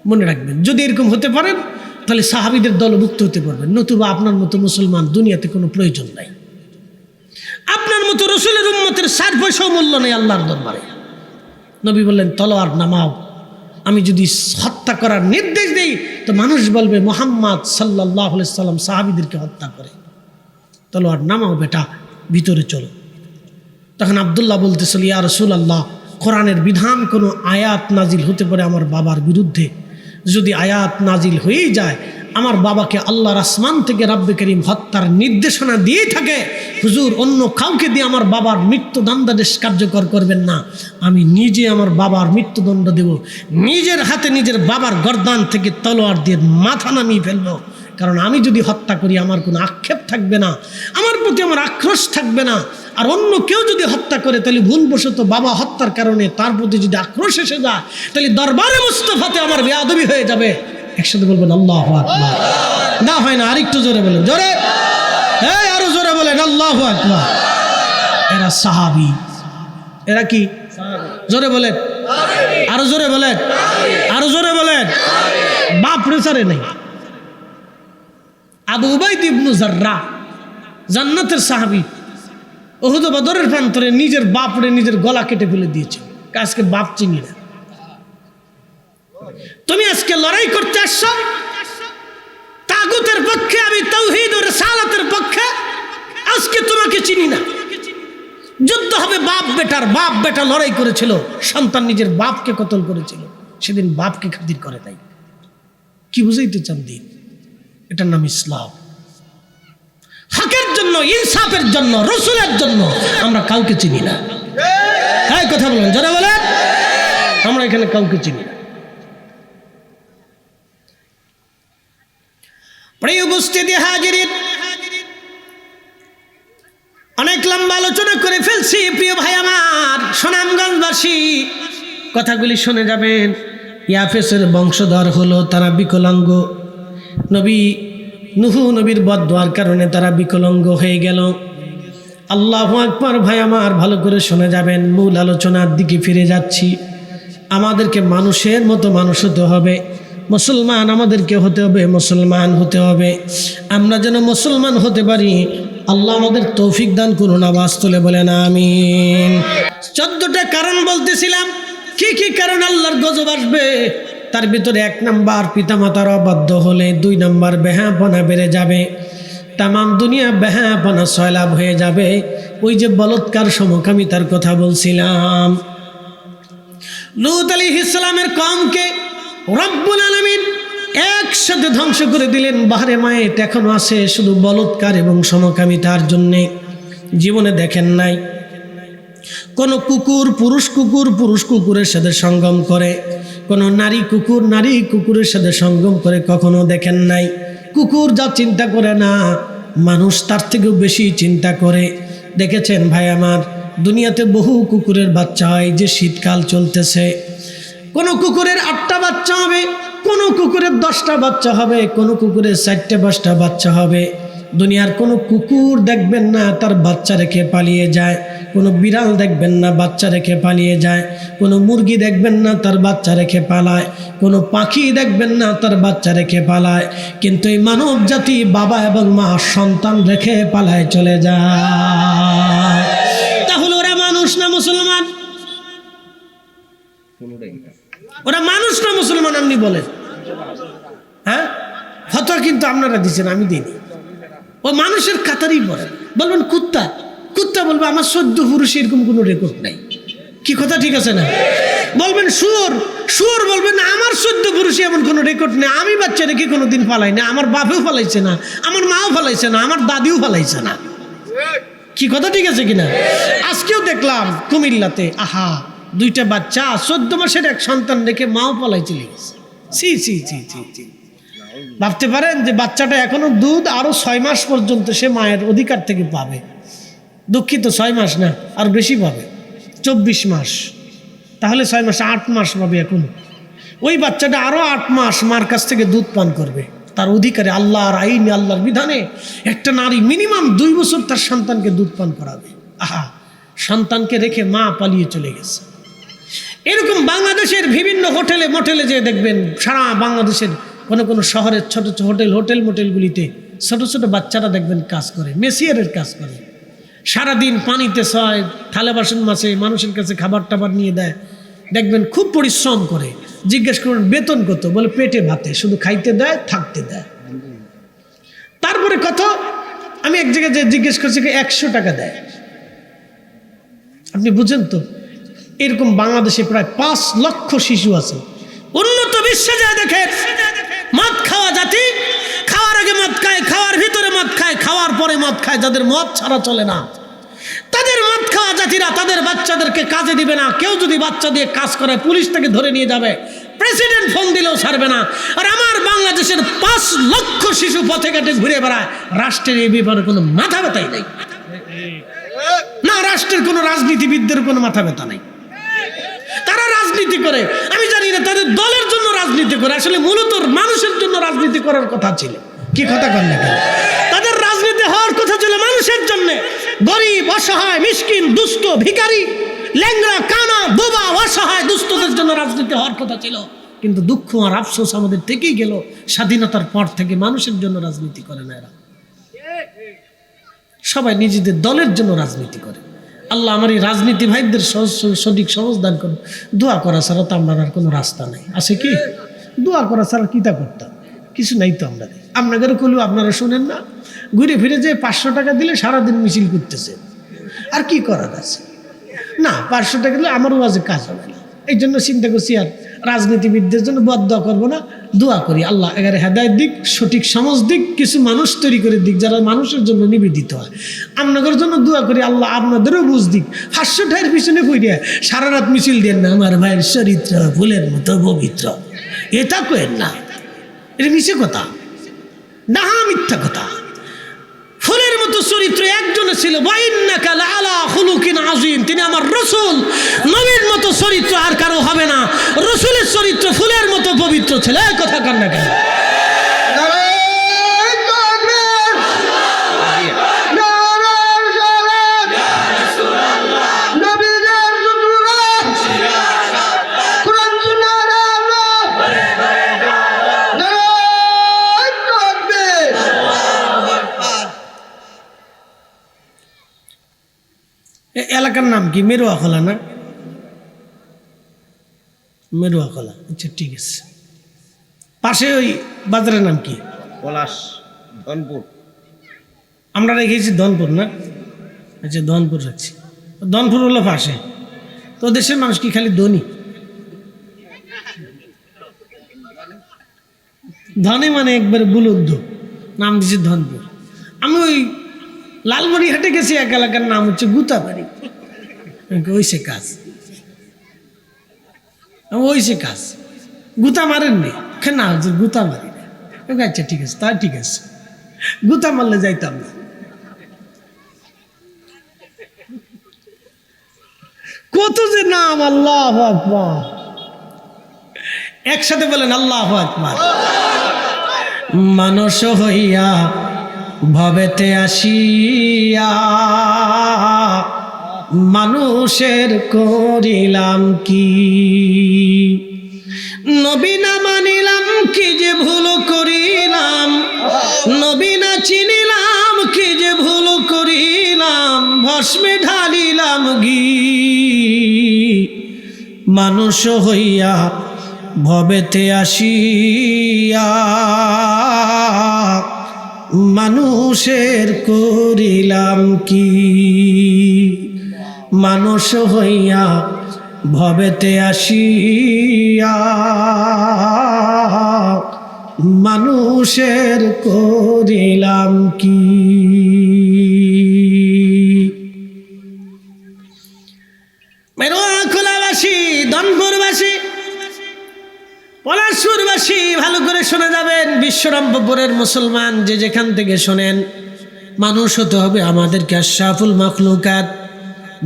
মনে রাখবেন, যদি এরকম হতে পারেন তাহলে সাহাবীদের দলভুক্ত হতে পারবেন, নতুবা আপনার মতো মুসলমান দুনিয়াতে কোনো প্রয়োজন নাই। আপনার মতো রসুলের উম্মতের 60 পয়সাও মূল্য নেই আল্লাহর দরবারে। নবী বললেন, তলোয়ার নামাও। আমি যদি হত্যা করার নির্দেশ দেই তো মানুষ বলবে মুহাম্মদ সাল্লাল্লাহু আলাইহি সাল্লাম সাহাবীদেরকে হত্যা করে। তলোয়ার নামাও বেটা, ভিতরে চলো। তখন আব্দুল্লাহ বলতেছিল, ইয়া রাসূলুল্লাহ, কোরআনের বিধান কোনো আয়াত নাজিল হতে পারে আমার বাবার বিরুদ্ধে। যদি আয়াত নাজিল হয়েই যায়, আমার বাবাকে আল্লাহর আসমান থেকে রব্বে করিম হত্যার নির্দেশনা দিয়ে থাকে, হুজুর অন্য কাউকে দিয়ে আমার বাবার মৃত্যুদণ্ডাদেশ কার্যকর করবেন না, আমি নিজে আমার বাবার মৃত্যুদণ্ড দেব। নিজের হাতে নিজের বাবার গর্দান থেকে তলোয়ার দিয়ে মাথা নামিয়ে ফেলবো। কারণ আমি যদি হত্যা করি আমার কোনো আক্ষেপ থাকবে না, আমার প্রতি আমার আক্রোশ থাকবে না। আর অন্য কেউ যদি হত্যা করে তাহলে ভুলবশত বাবা হত্যার কারণে তার প্রতি যদি আক্রোশ এসে যায়, তাহলে দরবারে মুস্তাফাতে আমার বেয়াদবি হয়ে যাবে। একসাথে বলবেন আল্লাহু আকবার। না হয় না, আরেকটু জোরে বলেন, জোরে, এই আরো জোরে বলেন আল্লাহু আকবার। এরা সাহাবী। এরা কি? জোরে বলেন, আরো জোরে বলেন, আরো জোরে বলেন। বাপ রেসারে নেই। আবু উবাইদ ইবনু জাররাহ জান্নাতের সাহাবী, উহুদ বদরের প্রান্তরে নিজের বাপরে নিজের গলা কেটে ফেলে দিয়েছে। আজকে বাপ চিনি না। তুমি আজকে লড়াই করতে আসছো তাগুতের পক্ষে, আমি তাওহীদ ও রিসালাতের পক্ষে। আজকে তোমাকে চিনি না। যুদ্ধ হবে বাপ বেটার, বাপ বেটা লড়াই করেছিল, সন্তান নিজের বাপকে কতল করেছিল, সেদিন বাপকে খাতির করে নাই। কি বুঝাইতে চান দিন? এটার নাম ইসলাম। হকের জন্য, ইনসাফের জন্য, রসুলের জন্য আমরা কাউকে চিনি না। এই কথা বলেন, যারা বলেন আমরা এখানে কাউকে চিনি না। সৈয়দি হাজিরিন, অনেক লম্বা আলোচনা করে ফেলছি। প্রিয় ভাই আমার, সুনামগঞ্জবাসী, কথাগুলি শুনে যাবেন। ইয়াফেসের বংশধর হলো তারা বিকলাঙ্গ। নবী নূহ নবীর বদদুয়ার কারণে তারা বিকলাঙ্গ হয়ে গেল। আল্লাহু আকবার। ভাই আমার, ভালো করে শুনে যাবেন। মূল আলোচনার দিকে ফিরে যাচ্ছি। আমাদেরকে মানুষের মতো মানুষ হতে হবে, মুসলমান আমাদেরকে হতে হবে, মুসলমান হতে হবে। আমরা যেন মুসলমান হতে পারি, আল্লাহ আমাদের তৌফিক দান করুন। আওয়াজ তুলে বলেন আমিন। 14টা কারণ বলতেছিলাম, কি কি কারণ আল্লাহর গজব আসবে। তার ভিতরে 1 নাম্বার, পিতামাতার অবাধ্য হলে। 2 নাম্বার, বেহাপনা বেড়ে যাবে। তাম দুনিয়া বেহাপনা সয়লাভ হয়ে যাবে। ওই যে বলৎকার সমকামিতার কথা বলছিলাম, লূত আলাইহিস সালামের কওমকে রব্বুল আলামিন একসাথে ধ্বংস করে দিলেন। বাহারে মায়ের এখনো আছে শুধু বলৎকার এবং সমকামিতার জন্যে। জীবনে দেখেন নাই কোনো কুকুর পুরুষ কুকুরের সাথে সঙ্গম করে, কোনো নারী কুকুরের সাথে সঙ্গম করে কখনো দেখেন নাই। কুকুর যা চিন্তা করে না, মানুষ তার থেকেও বেশি চিন্তা করে। দেখেছেন ভাই আমার, দুনিয়াতে বহু কুকুরের বাচ্চা হয়। যে শীতকাল চলতেছে, কোনো কুকুরের 8টা বাচ্চা হবে, কোনো কুকুরের 10টা বাচ্চা হবে, কোনো কুকুরের 4টে 5টা বাচ্চা হবে। দুনিয়ার কোনো কুকুর দেখবেন না তার বাচ্চা রেখে পালিয়ে যায়, কোনো বিড়াল দেখবেন না বাচ্চা রেখে পালিয়ে যায়, কোনো মুরগি দেখবেন না তার বাচ্চা রেখে পালায়, কোনো পাখি দেখবেন না তার বাচ্চা রেখে পালায়। কিন্তু এই মানব জাতি বাবা এবং মা সন্তান রেখে পালায় চলে যায়। তাহলে ওরা মানুষ না মুসলমান? ওরা মানুষ না মুসলমান? আপনি বলেন। হ্যাঁ, ফতোয়া কিন্তু আপনারা দিচ্ছেন, আমি দিইনি। ও মানুষের কাতারই পড়ে। বলবেন কুত্তা, কুত্তা বলবে আমার 14 পুরুষে এরকম কোনো রেকর্ড নাই। কি কথা ঠিক আছে না? বলবেন শুয়োর, শুয়োর বলবেন আমার 14 পুরুষে এমন কোনো রেকর্ড নেই। আমি বাচ্চা রেখে কোনো দিন ফালাই না, আমার বাপেও ফালাইছে না, আমার মাও ফালাইছে না, আমার দাদিও ফালাইছে না। কি কথা ঠিক আছে কিনা? আজকেও দেখলাম কুমিল্লাতে, আহা, 2টা বাচ্চা 14 মাসের এক সন্তান রেখে মাও পালাই চলে গেছে। ছি ছি ছি ছি ছি। ভাবতে পারেন যে বাচ্চাটা এখনো দুধ আরো 6 মাস পর্যন্ত সে মায়ের অধিকার থেকে পাবে। দুঃখিত, 6 মাস না, আর বেশি পাবে, 24 মাস। তাহলে 6 মাস 8 মাস পাবে এখন। ওই বাচ্চাটা আরো 8 মাস মার কাছ থেকে দুধ পান করবে তার অধিকারে। আল্লাহর আইনে, আল্লাহর বিধানে একটা নারী মিনিমাম 2 বছর তার সন্তানকে দুধ পান করাবে। আহা, সন্তানকে রেখে মা পালিয়ে চলে গেছে। এরকম বাংলাদেশের বিভিন্ন হোটেলে মোটেলে যে দেখবেন, সারা বাংলাদেশের কোনো শহরের ছোট হোটেল মোটেলগুলিতে ছোট ছোট বাচ্চারা দেখবেন কাজ করে, মেসিয়ারের কাজ করে। সারাদিন পানিতে ছয়, থালে বাসন মাছে মানুষের কাছে খাবার টাবার নিয়ে দেয়। দেখবেন খুব পরিশ্রম করে। জিজ্ঞেস করুন বেতন কত, বলে পেটে ভাতে, শুধু খাইতে দেয়, থাকতে দেয়। তারপরে কত, আমি এক জায়গায় যে জিজ্ঞেস করছি 100 টাকা দেয়। আপনি বুঝেন তো, এরকম বাংলাদেশে প্রায় 5 লক্ষ শিশু আছে। উন্নত বিশ্বে যায় দেখে মদ খাওয়া জাতি, খাওয়ার আগে মদ খায়, খাওয়ার ভিতরে মদ খায়, খাওয়ার পরে মদ খায়। যাদের মদ ছাড়া চলে না, তাদের মদ খাওয়া জাতিরা তাদের বাচ্চাদেরকে কাজে দিবে না। কেউ যদি বাচ্চা দিয়ে কাজ করে পুলিশ তাকে ধরে নিয়ে যাবে, প্রেসিডেন্ট ফোন দিলেও ছাড়বে না। আর আমার বাংলাদেশের 5 লক্ষ শিশু পথে ঘাটে ঘুরে বেড়ায়। রাষ্ট্রের এই ব্যাপারে কোনো মাথা ব্যথাই নেই না, রাষ্ট্রের কোনো রাজনীতিবিদদের কোনো মাথা ব্যথা নেই। তারা রাজনীতি করে, আমি জানি না তাদের দলের জন্য রাজনীতি করে, আসলে মূলত মানুষের জন্য রাজনীতি করার কথা ছিল। কি কথা কন না কেন? তাদের রাজনীতি হওয়ার কথা ছিল মানুষের জন্য। গরিব, অসহায়, মিসকিন, দুস্থ, ভিখারি, ল্যাংড়া, কানা, বোবা, অসহায় দুস্থদের জন্য রাজনীতি হওয়ার কথা ছিল। কিন্তু দুঃখ আর আফসোস আমাদের থেকেই গেল, স্বাধীনতার পর থেকে মানুষের জন্য রাজনীতি করে না। এরা সবাই নিজেদের দলের জন্য রাজনীতি করে। আল্লাহ আমার এই রাজনীতি ভাইদের সঠিক সহজ দান করুন। দোয়া করা ছাড়া তো আমরা আর কোনো রাস্তা নাই, আছে কি? দোয়া করা ছাড়া কিতা করতাম, কিছু নাই তো আমাদের। আপনাদের কইলেও আপনারা শুনেন না, ঘুরে ফিরে যে 500 টাকা দিলে সারাদিন মিছিল করতেছে। আর কি করার আছে? না, 500 টাকা দিলে আমারও আজ কাজ হবে না। এই জন্য চিন্তা করছি আর রাজনীতিবিদদের জন্য বদদোয়া করবো না, দোয়া করি আল্লাহ এগারে হেদায়েত দিক, সঠিক সমাজ দিক, কিছু মানুষ তৈরি করে দিক যারা মানুষের জন্য নিবেদিত হয়। আপনাদের জন্য দোয়া করি আল্লাহ আপনাদেরও বুঝ দিক। 500 টাকার পিছনে কইরা সারা রাত মিছিল দেন না, আমার ভাইয়ের চরিত্র ফুলের মতো পবিত্র, এটা কেন না? এটা মিছে কথা। ডাহা মিথ্যা কথা। ফুলের মতো চরিত্র একজনে ছিল, ওয়াইন্নাকা লাআলা খুলুকিন আযীম, তিনি আমার রাসূল, নবীর মতো চরিত্র আর কারো হবে না। রাসূলের চরিত্র ফুলের মতো পবিত্র ছিল। এই কথা কান না কেন? এলাকার নাম কি? মেরুয়াখলা না? মেরুয়াখলা, আচ্ছা ঠিক আছে। পাশে ওই বাজারের নাম কি? পলাশ, ধনপুর। আমরা রেখেছি ধনপুর না? আচ্ছা ধনপুর রাখছি। ধনপুর হলো পাশে। তো দেশের মানুষ কি খালি ধনী? ধনী মানে একবারে বুলুদ্ধ, নাম দিচ্ছে ধনপুর। আমি ওই লালমনিরহাটে গেছি, এক এলাকার নাম হচ্ছে গুতাবাড়ি। ওইসে কাজ, ওইসে কাজ। গুতা মারেননি? না হচ্ছে গুতা মারি না। আচ্ছা ঠিক আছে, তা ঠিক আছে, গুতা মারলে যাইতাম না। কত যে নাম, আল্লাহু আকবার। একসাথে বলেন আল্লাহু আকবার। মানুষ হইয়া ভবেতে আসিয়া মানুষের করিলাম কি, নবী না মানিলাম কি যে ভুল করিলাম, নবী না চিনিলাম কি যে ভুল করিলাম, ভস্মে ঢালিলাম ঘি। মানুষ হইয়া ভবেতে আসিয়া মানুষের করিলাম কি, মানুষ হইয়া ভবেতে আসিয়া মানুষের করিলাম কি। মেরুয়াখলাবাসী, ধনপুরবাসী, পলাশপুরবাসী ভালো করে শুনে যাবেন। বিশ্বরম্ভপুরের মুসলমান যে যেখান থেকে শোনেন, মানুষ হতে হবে আমাদেরকে আশরাফুল মাখলুকাত।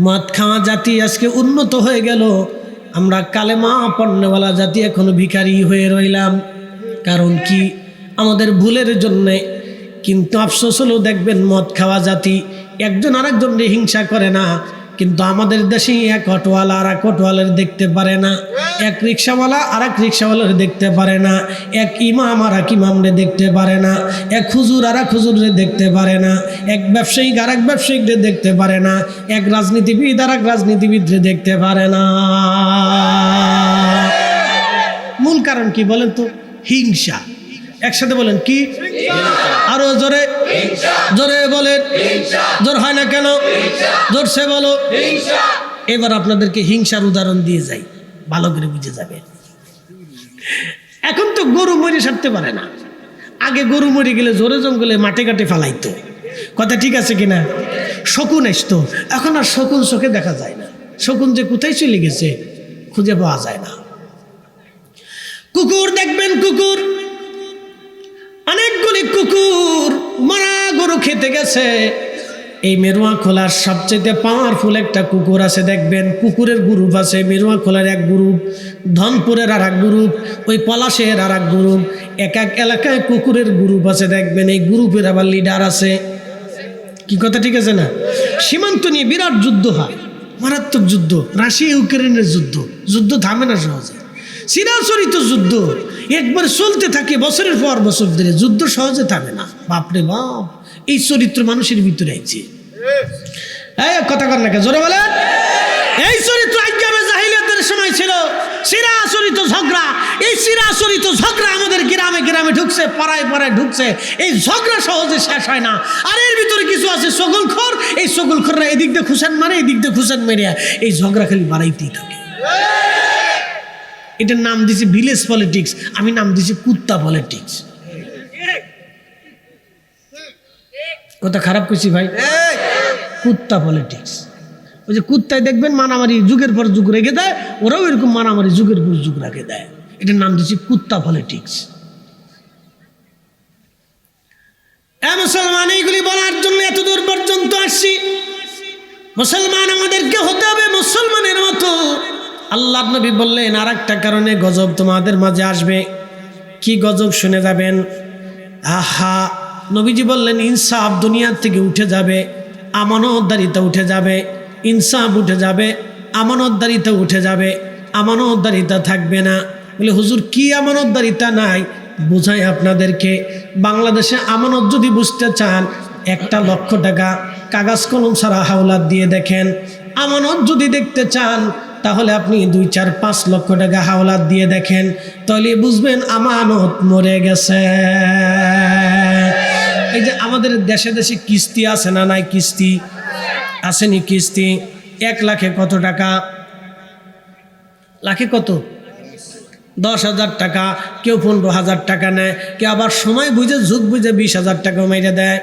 মদ খাওয়া জাতি আজকে উন্নত হয়ে গেল, আমরা কালেমা পড়নেওয়ালা জাতি এখনো ভিখারি হয়ে রইলাম। কারণ কি? আমাদের ভুলের জন্যে। কিন্তু আফসোস হলো, দেখবেন মদ খাওয়া জাতি একজন আরেকজনকে হিংসা করে না, কিন্তু আমাদের দেশে এক অটোওয়ালা আর এক অটোওয়ালার দেখতে পারে না, এক রিক্সাওয়ালা আর এক রিক্সাওয়ালার দেখতে পারে না, এক ইমাম আর এক ইমামরে দেখতে পারে না, এক হুজুর আর এক হুজুরে দেখতে পারে না, এক ব্যবসায়িক আর এক ব্যবসায়িকরে দেখতে পারে না, এক রাজনীতিবিদ আর এক রাজনীতিবিদরে দেখতে পারে না। মূল কারণ কি বলেন তো? হিংসা। একসাথে বলেন কি? আরো জোরে, জোরে বলেন। জোর হয় না কেন? জোরসে বলো। এবার আপনাদেরকে হিংসার উদাহরণ দিয়ে যাই, ভালো করে বুঝে যাবে। এখন তো গরু মরে সারতে পারে না, আগে গরু মরে গেলে জোরে জঙ্গলে মাঠে ঘাটে ফালাইতো। কথা ঠিক আছে কিনা? শকুন আসতো, এখন আর শকুন চোখে দেখা যায় না। শকুন যে কোথায় চলে গেছে খুঁজে পাওয়া যায় না। কুকুর দেখবেন, কুকুর, অনেকগুলি কুকুর মারা গরু খেতে গেছে। এই মেরুয়াখলার সবচেয়ে পাওয়ারফুল একটা কুকুর আছে, দেখবেন কুকুরের গ্রুপ আছে। মেরুয়াখলার এক গ্রুপ, ধনপুরের আর এক গ্রুপ, ওই পলাশের আর এক গ্রুপ। এক এক এলাকায় কুকুরের গ্রুপ আছে, দেখবেন এই গ্রুপের আবার লিডার আছে। কি কথা ঠিক আছে না? সীমান্ত নিয়ে বিরাট যুদ্ধ হয়, মারাত্মক যুদ্ধ, রাশিয়া ইউক্রেনের যুদ্ধ। যুদ্ধ থামে না সহজে, চিরাচরিত যুদ্ধ একবার চলতে থাকে বছরের পর বছর ধরে। যুদ্ধ সহজে থামে না। বাপরে বাপ, এই চরিত্র মানুষের ভিতরে আছে। কথা কর না, জোরে বলে। এই চরিত্র আইয়ামে জাহিলিয়াতের সময় ছিল, চিরাচরিত ঝগড়া। এই চিরাচরিত ঝগড়া আমাদের গ্রামে গ্রামে ঢুকছে, পাড়ায় পাড়ায় ঢুকছে। এই ঝগড়া সহজে শেষ হয় না। আর এর ভিতরে কিছু আছে সকলখোর। এই সকলখোররা এদিক দিয়ে খুশান মারে, এদিক দিয়ে খুশান মেরিয়া এই ঝগড়া খালি বাড়াইতেই থাকে। এটার নাম দিয়েছে ভিলেজ পলিটিক্স, আমি নাম দিয়েছি কুত্তা পলিটিক্স। কথা খারাপ করছি ভাই? কুত্তা পলিটিক্স। ওই যে কুত্তায় দেখবেন মারামারি যুগের পর যুগ রেখে দেয়, ওরাও এরকম মারামারি যুগের পর যুগ রেখে দেয়। এটার নাম দিয়েছি কুত্তা পলিটিক্স। মুসলমান, এইগুলি বলার জন্য এত দূর পর্যন্ত আসছি। মুসলমান আমাদেরকে হতে হবে মুসলমানের মতো। আল্লাহ নবী বললেন আর একটা কারণে গজব তোমাদের মাঝে আসবে। কি গজব শুনে যাবেন। আহা, নবীজি বললেন ইনসাফ দুনিয়ার থেকে উঠে যাবে, আমানতদারিতা উঠে যাবে। ইনসাফ উঠে যাবে, আমানতদারিতা উঠে যাবে, আমানতদারিতা থাকবে না। বলে হুজুর কি আমানতদারিতা নাই? বুঝাই আপনাদেরকে। বাংলাদেশে আমানত যদি বুঝতে চান, 1 লক্ষ টাকা কাগজ কলম ছাড়া হাওলাত দিয়ে দেখেন। আমানত যদি দেখতে চান তাহলে আপনি 2, 4, 5 লক্ষ টাকা হাওলাত দিয়ে দেখেন, তাহলে বুঝবেন আমানত মরে গেছে। এই যে আমাদের দেশে দেশে কিস্তি আছে না নাই? কিস্তি আসেনি? কিস্তি 1 লাখে কত টাকা? লাখে কত? 10,000 টাকা। কেউ 15,000 টাকা নেয়, কেউ আবার সময় বুঝে যুগ বুঝে 20,000 টাকা মেরে দেয়।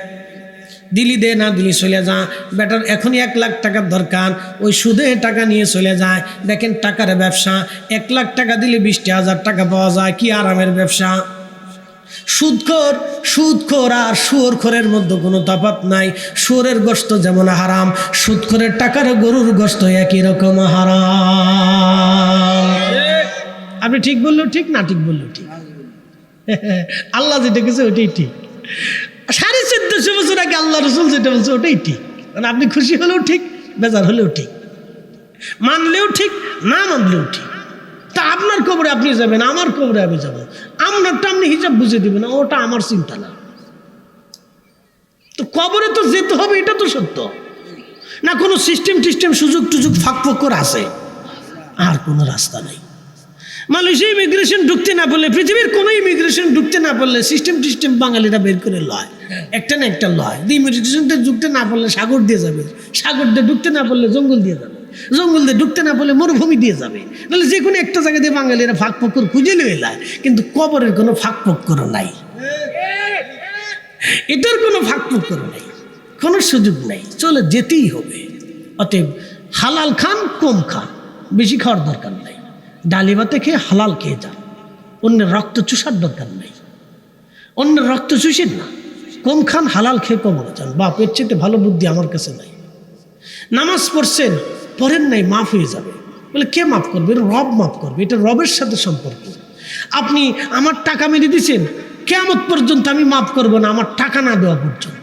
দিলি দে, না দিলি চলে যা। বেটার এখনই 1 লাখ টাকার দরকার, ওই সুদে টাকা নিয়ে চলে যায়। দেখেন টাকার ব্যবসা। 1 লাখ টাকা দিলে 20,000 টাকা পাওয়া যায়। কি আরামের ব্যবসা। সুদখোর আর শুয়োরখোরের মধ্যে কোনো তফাৎ নাই। শুয়োরের গোশত যেমন হারাম, সুদখোরের টাকার গরুর গোশত একই রকম হারাম। আপনি ঠিক বললেও ঠিক, না ঠিক বললেও ঠিক। আল্লাহ যেটা গেছে ওটাই ঠিক। 1450 বছর আগে আল্লাহ রসুল যেটা বলছে ওটাই ঠিক। মানে আপনি খুশি হলেও ঠিক, বেজার হলেও ঠিক, মানলেও ঠিক, না মানলেও ঠিক। তা আপনার কবরে আপনি যাবেন, আমার কবরে আমি যাবো। আপনারটা আপনি হিসাব বুঝে দিবেন, ওটা আমার চিন্তা না। তো কবরে তো যেতে হবে, এটা তো সত্য না। কোনো সিস্টেম সুযোগ টুযোগ ফাঁক ফোকর আছে? আর কোনো রাস্তা নাই। মালয়েশিয়া ইমিগ্রেশন ঢুকতে না পারলে, পৃথিবীর কোনো ইমিগ্রেশন ঢুকতে না পারলে সিস্টেম বাঙালিরা বের করে লয়, একটা না একটা লয়। ইমিগ্রেশনটা ঢুকতে না পারলে সাগর দিয়ে যাবে, সাগর দিয়ে ঢুকতে না পারলে জঙ্গল দিয়ে যাবে, জঙ্গল দিয়ে ঢুকতে না পারলে মরুভূমি দিয়ে যাবে। নাহলে যে কোনো একটা জায়গা দিয়ে বাঙালিরা ফাঁক ফোকর খুঁজে নিয়ে যায়। কিন্তু কবরের কোনো ফাঁক ফোকর নাই, এটার কোনো ফাঁক ফোকর নাই, কোনো সুযোগ নেই, চলে যেতেই হবে। অতএব হালাল খান, কম খান, বেশি খাওয়ার দরকার নাই। ডালি ভাতে খেয়ে হালাল খেয়ে যান, অন্যের রক্ত চুষার দরকার নেই। অন্যের রক্ত চুষেন না, কম খান, হালাল খেয়ে কবরে যান। বাপ এর চেয়ে ভালো বুদ্ধি আমার কাছে নাই। নামাজ পড়ছেন, পড়েন নাই, মাফ হয়ে যাবে। বলে কে মাফ করবে? রব মাফ করবে। এটা রবের সাথে সম্পর্ক। আপনি আমার টাকা মেরে দিয়েছেন, কিয়ামত পর্যন্ত আমি মাফ করবো না, আমার টাকা না দেওয়া পর্যন্ত।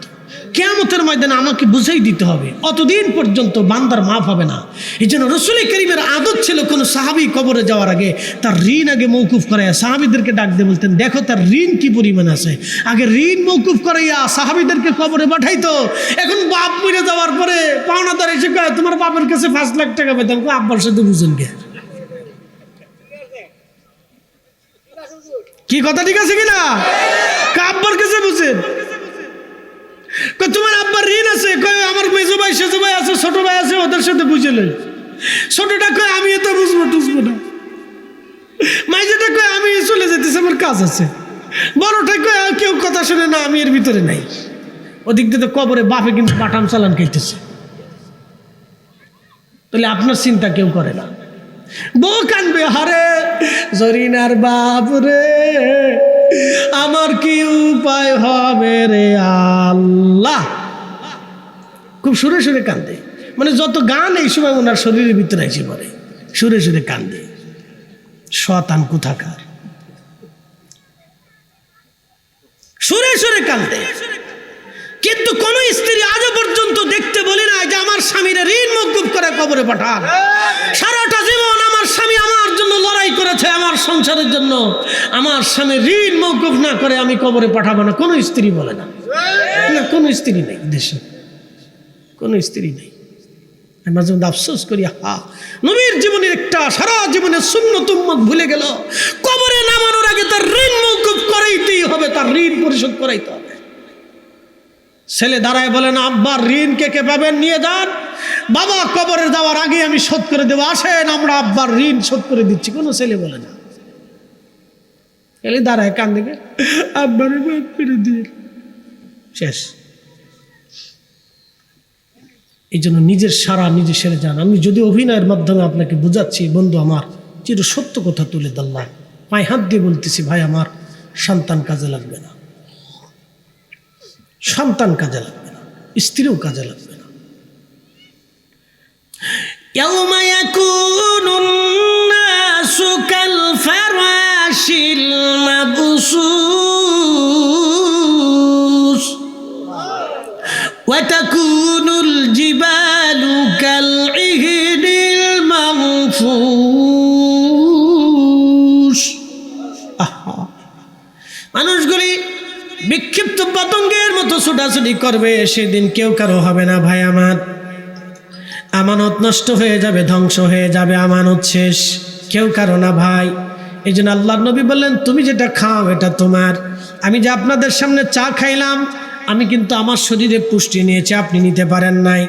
কিয়ামতের ময়দানে আমাকে বুঝাই দিতে হবে, অতদিন পর্যন্ত বান্দার মাফ হবে না। এই জন্য রসুল করিমের আদত ছিল কোনো সাহাবী কবরে যাওয়ার আগে তার ঋণ আগে মৌকুফ করাইয়া সাহাবীদেরকে ডাক দিয়ে বলতেন, দেখো তার ঋণ কি পরিমাণ আছে। আগে ঋণ মৌকুফ করাইয়া সাহাবীদেরকে কবরে পাঠাইতো। এখন বাপ মরে যাওয়ার পরে পাওনাদার এসে কয়, তোমার বাপের কাছে 5 লাখ টাকা পেতাম, আব্বার সাথে বুঝেন কে? কি কথা ঠিক আছে কিনা? আব্বার কাছে বুঝেন। তোমার আব্বার ঋণ আছে, আমার মেজো ভাই সেজো ভাই আছে, ছোট ভাই আছে, ওদের সাথে বুঝে লই। ছোটটা কয় আমি এত বুঝবো না। মাইজেটা কয় আমি চলে যেতেছি, আমার কাজ আছে। বড়টা কয় কেউ কথা শুনে না, আমি এর ভিতরে নাই। ওদিক দিয়ে তো কবরে বাপে কিন্তু পাঠান চালান খাইতেছে। তাহলে আপনার চিন্তা কেউ করে না। বউ কানবে, হারে জরিনার বাপ রে, আমার কি উপায় হবে রে আল্লাহ। খুব সুরে সুরে কান্দে, মানে যত গান এই সময় ওনার শরীরের ভিতরে এসে পড়ে, সুরে সুরে কান্দে। শয়তান কোথাকার, সুরে সুরে কান্দে। কিন্তু কোন স্ত্রী আজও পর্যন্ত দেখতে বলি না যে আমার স্বামীর ঋণ মওকুফ করে কবরে পাঠান। সারাটা জীবন আমার স্বামী আমার জন্য লড়াই করেছে, আমার সংসারের জন্য। আমার স্বামী ঋণ মওকুফ না করে আমি কবরে পাঠাবো না, কোনো স্ত্রী বলে না। না, কোনো স্ত্রী নেই দেশে, কোনো স্ত্রী নেই। আমি মাঝে মধ্যে আফসোস করি, নবীর জীবনের একটা সারা জীবনের সুন্নত উম্মত ভুলে গেল। কবরে নামানোর আগে তার ঋণ মওকুফ করাইতেই হবে, তার ঋণ পরিশোধ করাইতে হবে। ছেলে দাঁড়ায় বলেন, আব্বার ঋণ কে কে পাবেন, নিয়ে যান। বাবা কবরে যাওয়ার আগে আমি শোধ করে দেবো, আসেন আমরা আব্বার ঋণ শোধ করে দিচ্ছি। কোনো ছেলে বলে না। ছেলে দাঁড়ায় কান দিকে, আব্বারে মাফ করে দিয়ে শেষ। এই জন্য নিজের সারা নিজে সেরে যান। আমি যদি অভিনয়ের মাধ্যমে আপনাকে বোঝাচ্ছি, বন্ধু আমার চির সত্য কথা তুলে দিল্লাহ পায়ে হাত দিয়ে বলতেছি, ভাই আমার সন্তান কাজে লাগবে না। সন্তান কাজে লাগবে না, স্ত্রীও কাজে লাগবে না। ইয়াউমা ইয়াকুনুন নাসু কাল ফারাশিল মাবসুস ওয়া তাকুনুল জিবালু কাল ইহনিল মানফুস। মানুষগুলি বিক্ষিপ্ত পতঙ্গের মতো ছোটাছুটি করবে, সেদিন কেউ কারো হবে না। ভাই আমার, আমানত নষ্ট হয়ে যাবে, ধ্বংস হয়ে যাবে, আমানত শেষ, কেউ কারো না ভাই। এই জন্য আল্লাহর নবী বললেন, তুমি যেটা খাও এটা তোমার। আমি যে আপনাদের সামনে চা খাইলাম, আমি কিন্তু আমার শরীরে পুষ্টি নিয়েছি, আপনি নিতে পারেন নাই।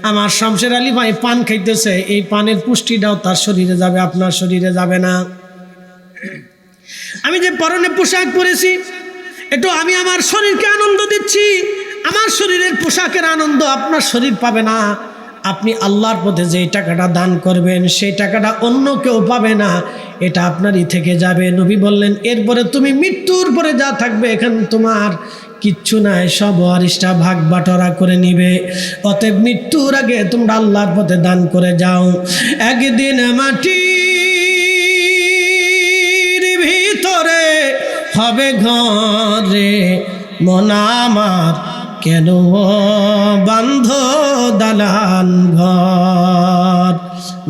আমার শামসের আলী ভাই পান খাইতেছে, এই পানের পুষ্টিটাও তার শরীরে যাবে, আপনার শরীরে যাবে না। আমি যে পরনে পোশাক পরেছি, এটা আমি আমার শরীরকে আনন্দ দিচ্ছি, আমার শরীরের পোশাকের আনন্দ আপনার শরীর পাবে না। আপনি আল্লাহর পথে যেই টাকাটা দান করবেন, সেই টাকাটা অন্য কেউ পাবে না, এটা আপনারই থেকে যাবে। নবী বললেন, এরপরে তুমি মৃত্যুর পরে যা থাকবে এখানে তোমার কিচ্ছু নাই, সব ওয়ারিসটা ভাগ বাটোয়ারা করে নিবে। অতএব মৃত্যুর আগে তোমরা আল্লাহর পথে দান করে যাও। একদিন মাটির ভিতরে হবে ঘরে, মন আমার কেন বান্ধ দালান ঘর,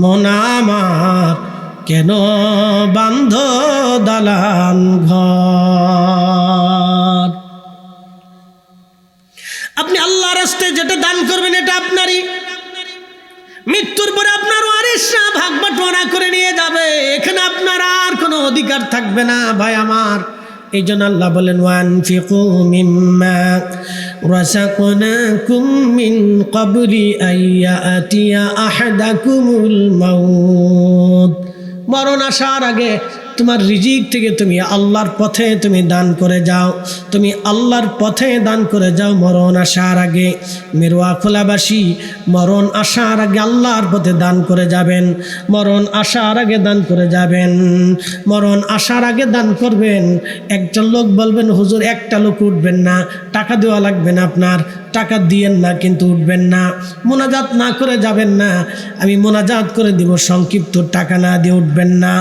মন আমার কেন বান্ধ দালান ঘর। আপনি আল্লাহর রাস্তায় যেটা দান করবেন এটা আপনারই। মৃত্যুর পরে আপনার ওয়ারিসরা ভাগ বাটোয়ারা করে নিয়ে যাবে, এখানে আপনার আর কোনো অধিকার থাকবে না। ভাই আমার, এই জন্য আল্লাহ বলেন, ওয়ানফিকু মিম্মা রাযাকনাকুম মিন ক্বাবলি আইয়াতিয়া আহাদাকুমুল মাউত। মরণ আসার আগে তোমার রিজিক থেকে তুমি আল্লাহর পথে তুমি দান করে যাও, তুমি আল্লাহর পথে দান করে যাও মরণ আসার আগে। মেরুয়া খোলাবাসী, মরণ আসার আগে আল্লাহর পথে দান করে যাবেন, মরণ আসার আগে দান করে যাবেন, মরণ আসার আগে দান করবেন। একজন লোক বলবেন, হুজুর একটা লোক উঠবেন না, টাকা দেওয়া লাগবে না, আপনার টাকা দিয়েন না কিন্তু উঠবেন না, মোনাজাত না করে যাবেন না, আমি মোনাজাত করে দিব, সংক্ষিপ্ত টাকা না দিয়ে উঠবেন না।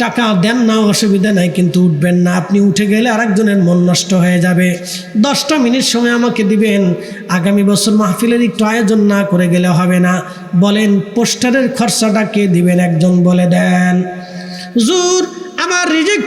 টাকা দেন না, অসুবিধা নাই, কিন্তু উঠবেন না। আপনি উঠে গেলে আরেকজনের মন নষ্ট হয়ে যাবে। 10টা মিনিট সময় আমাকে দিবেন, আগামী বছর মাহফিলের একটু আয়োজন না করে গেলে হবে না। বলেন, পোস্টারের খরচাটা কে দিবেন? একজন বলে দেন। হুজুর, আমার রিজিক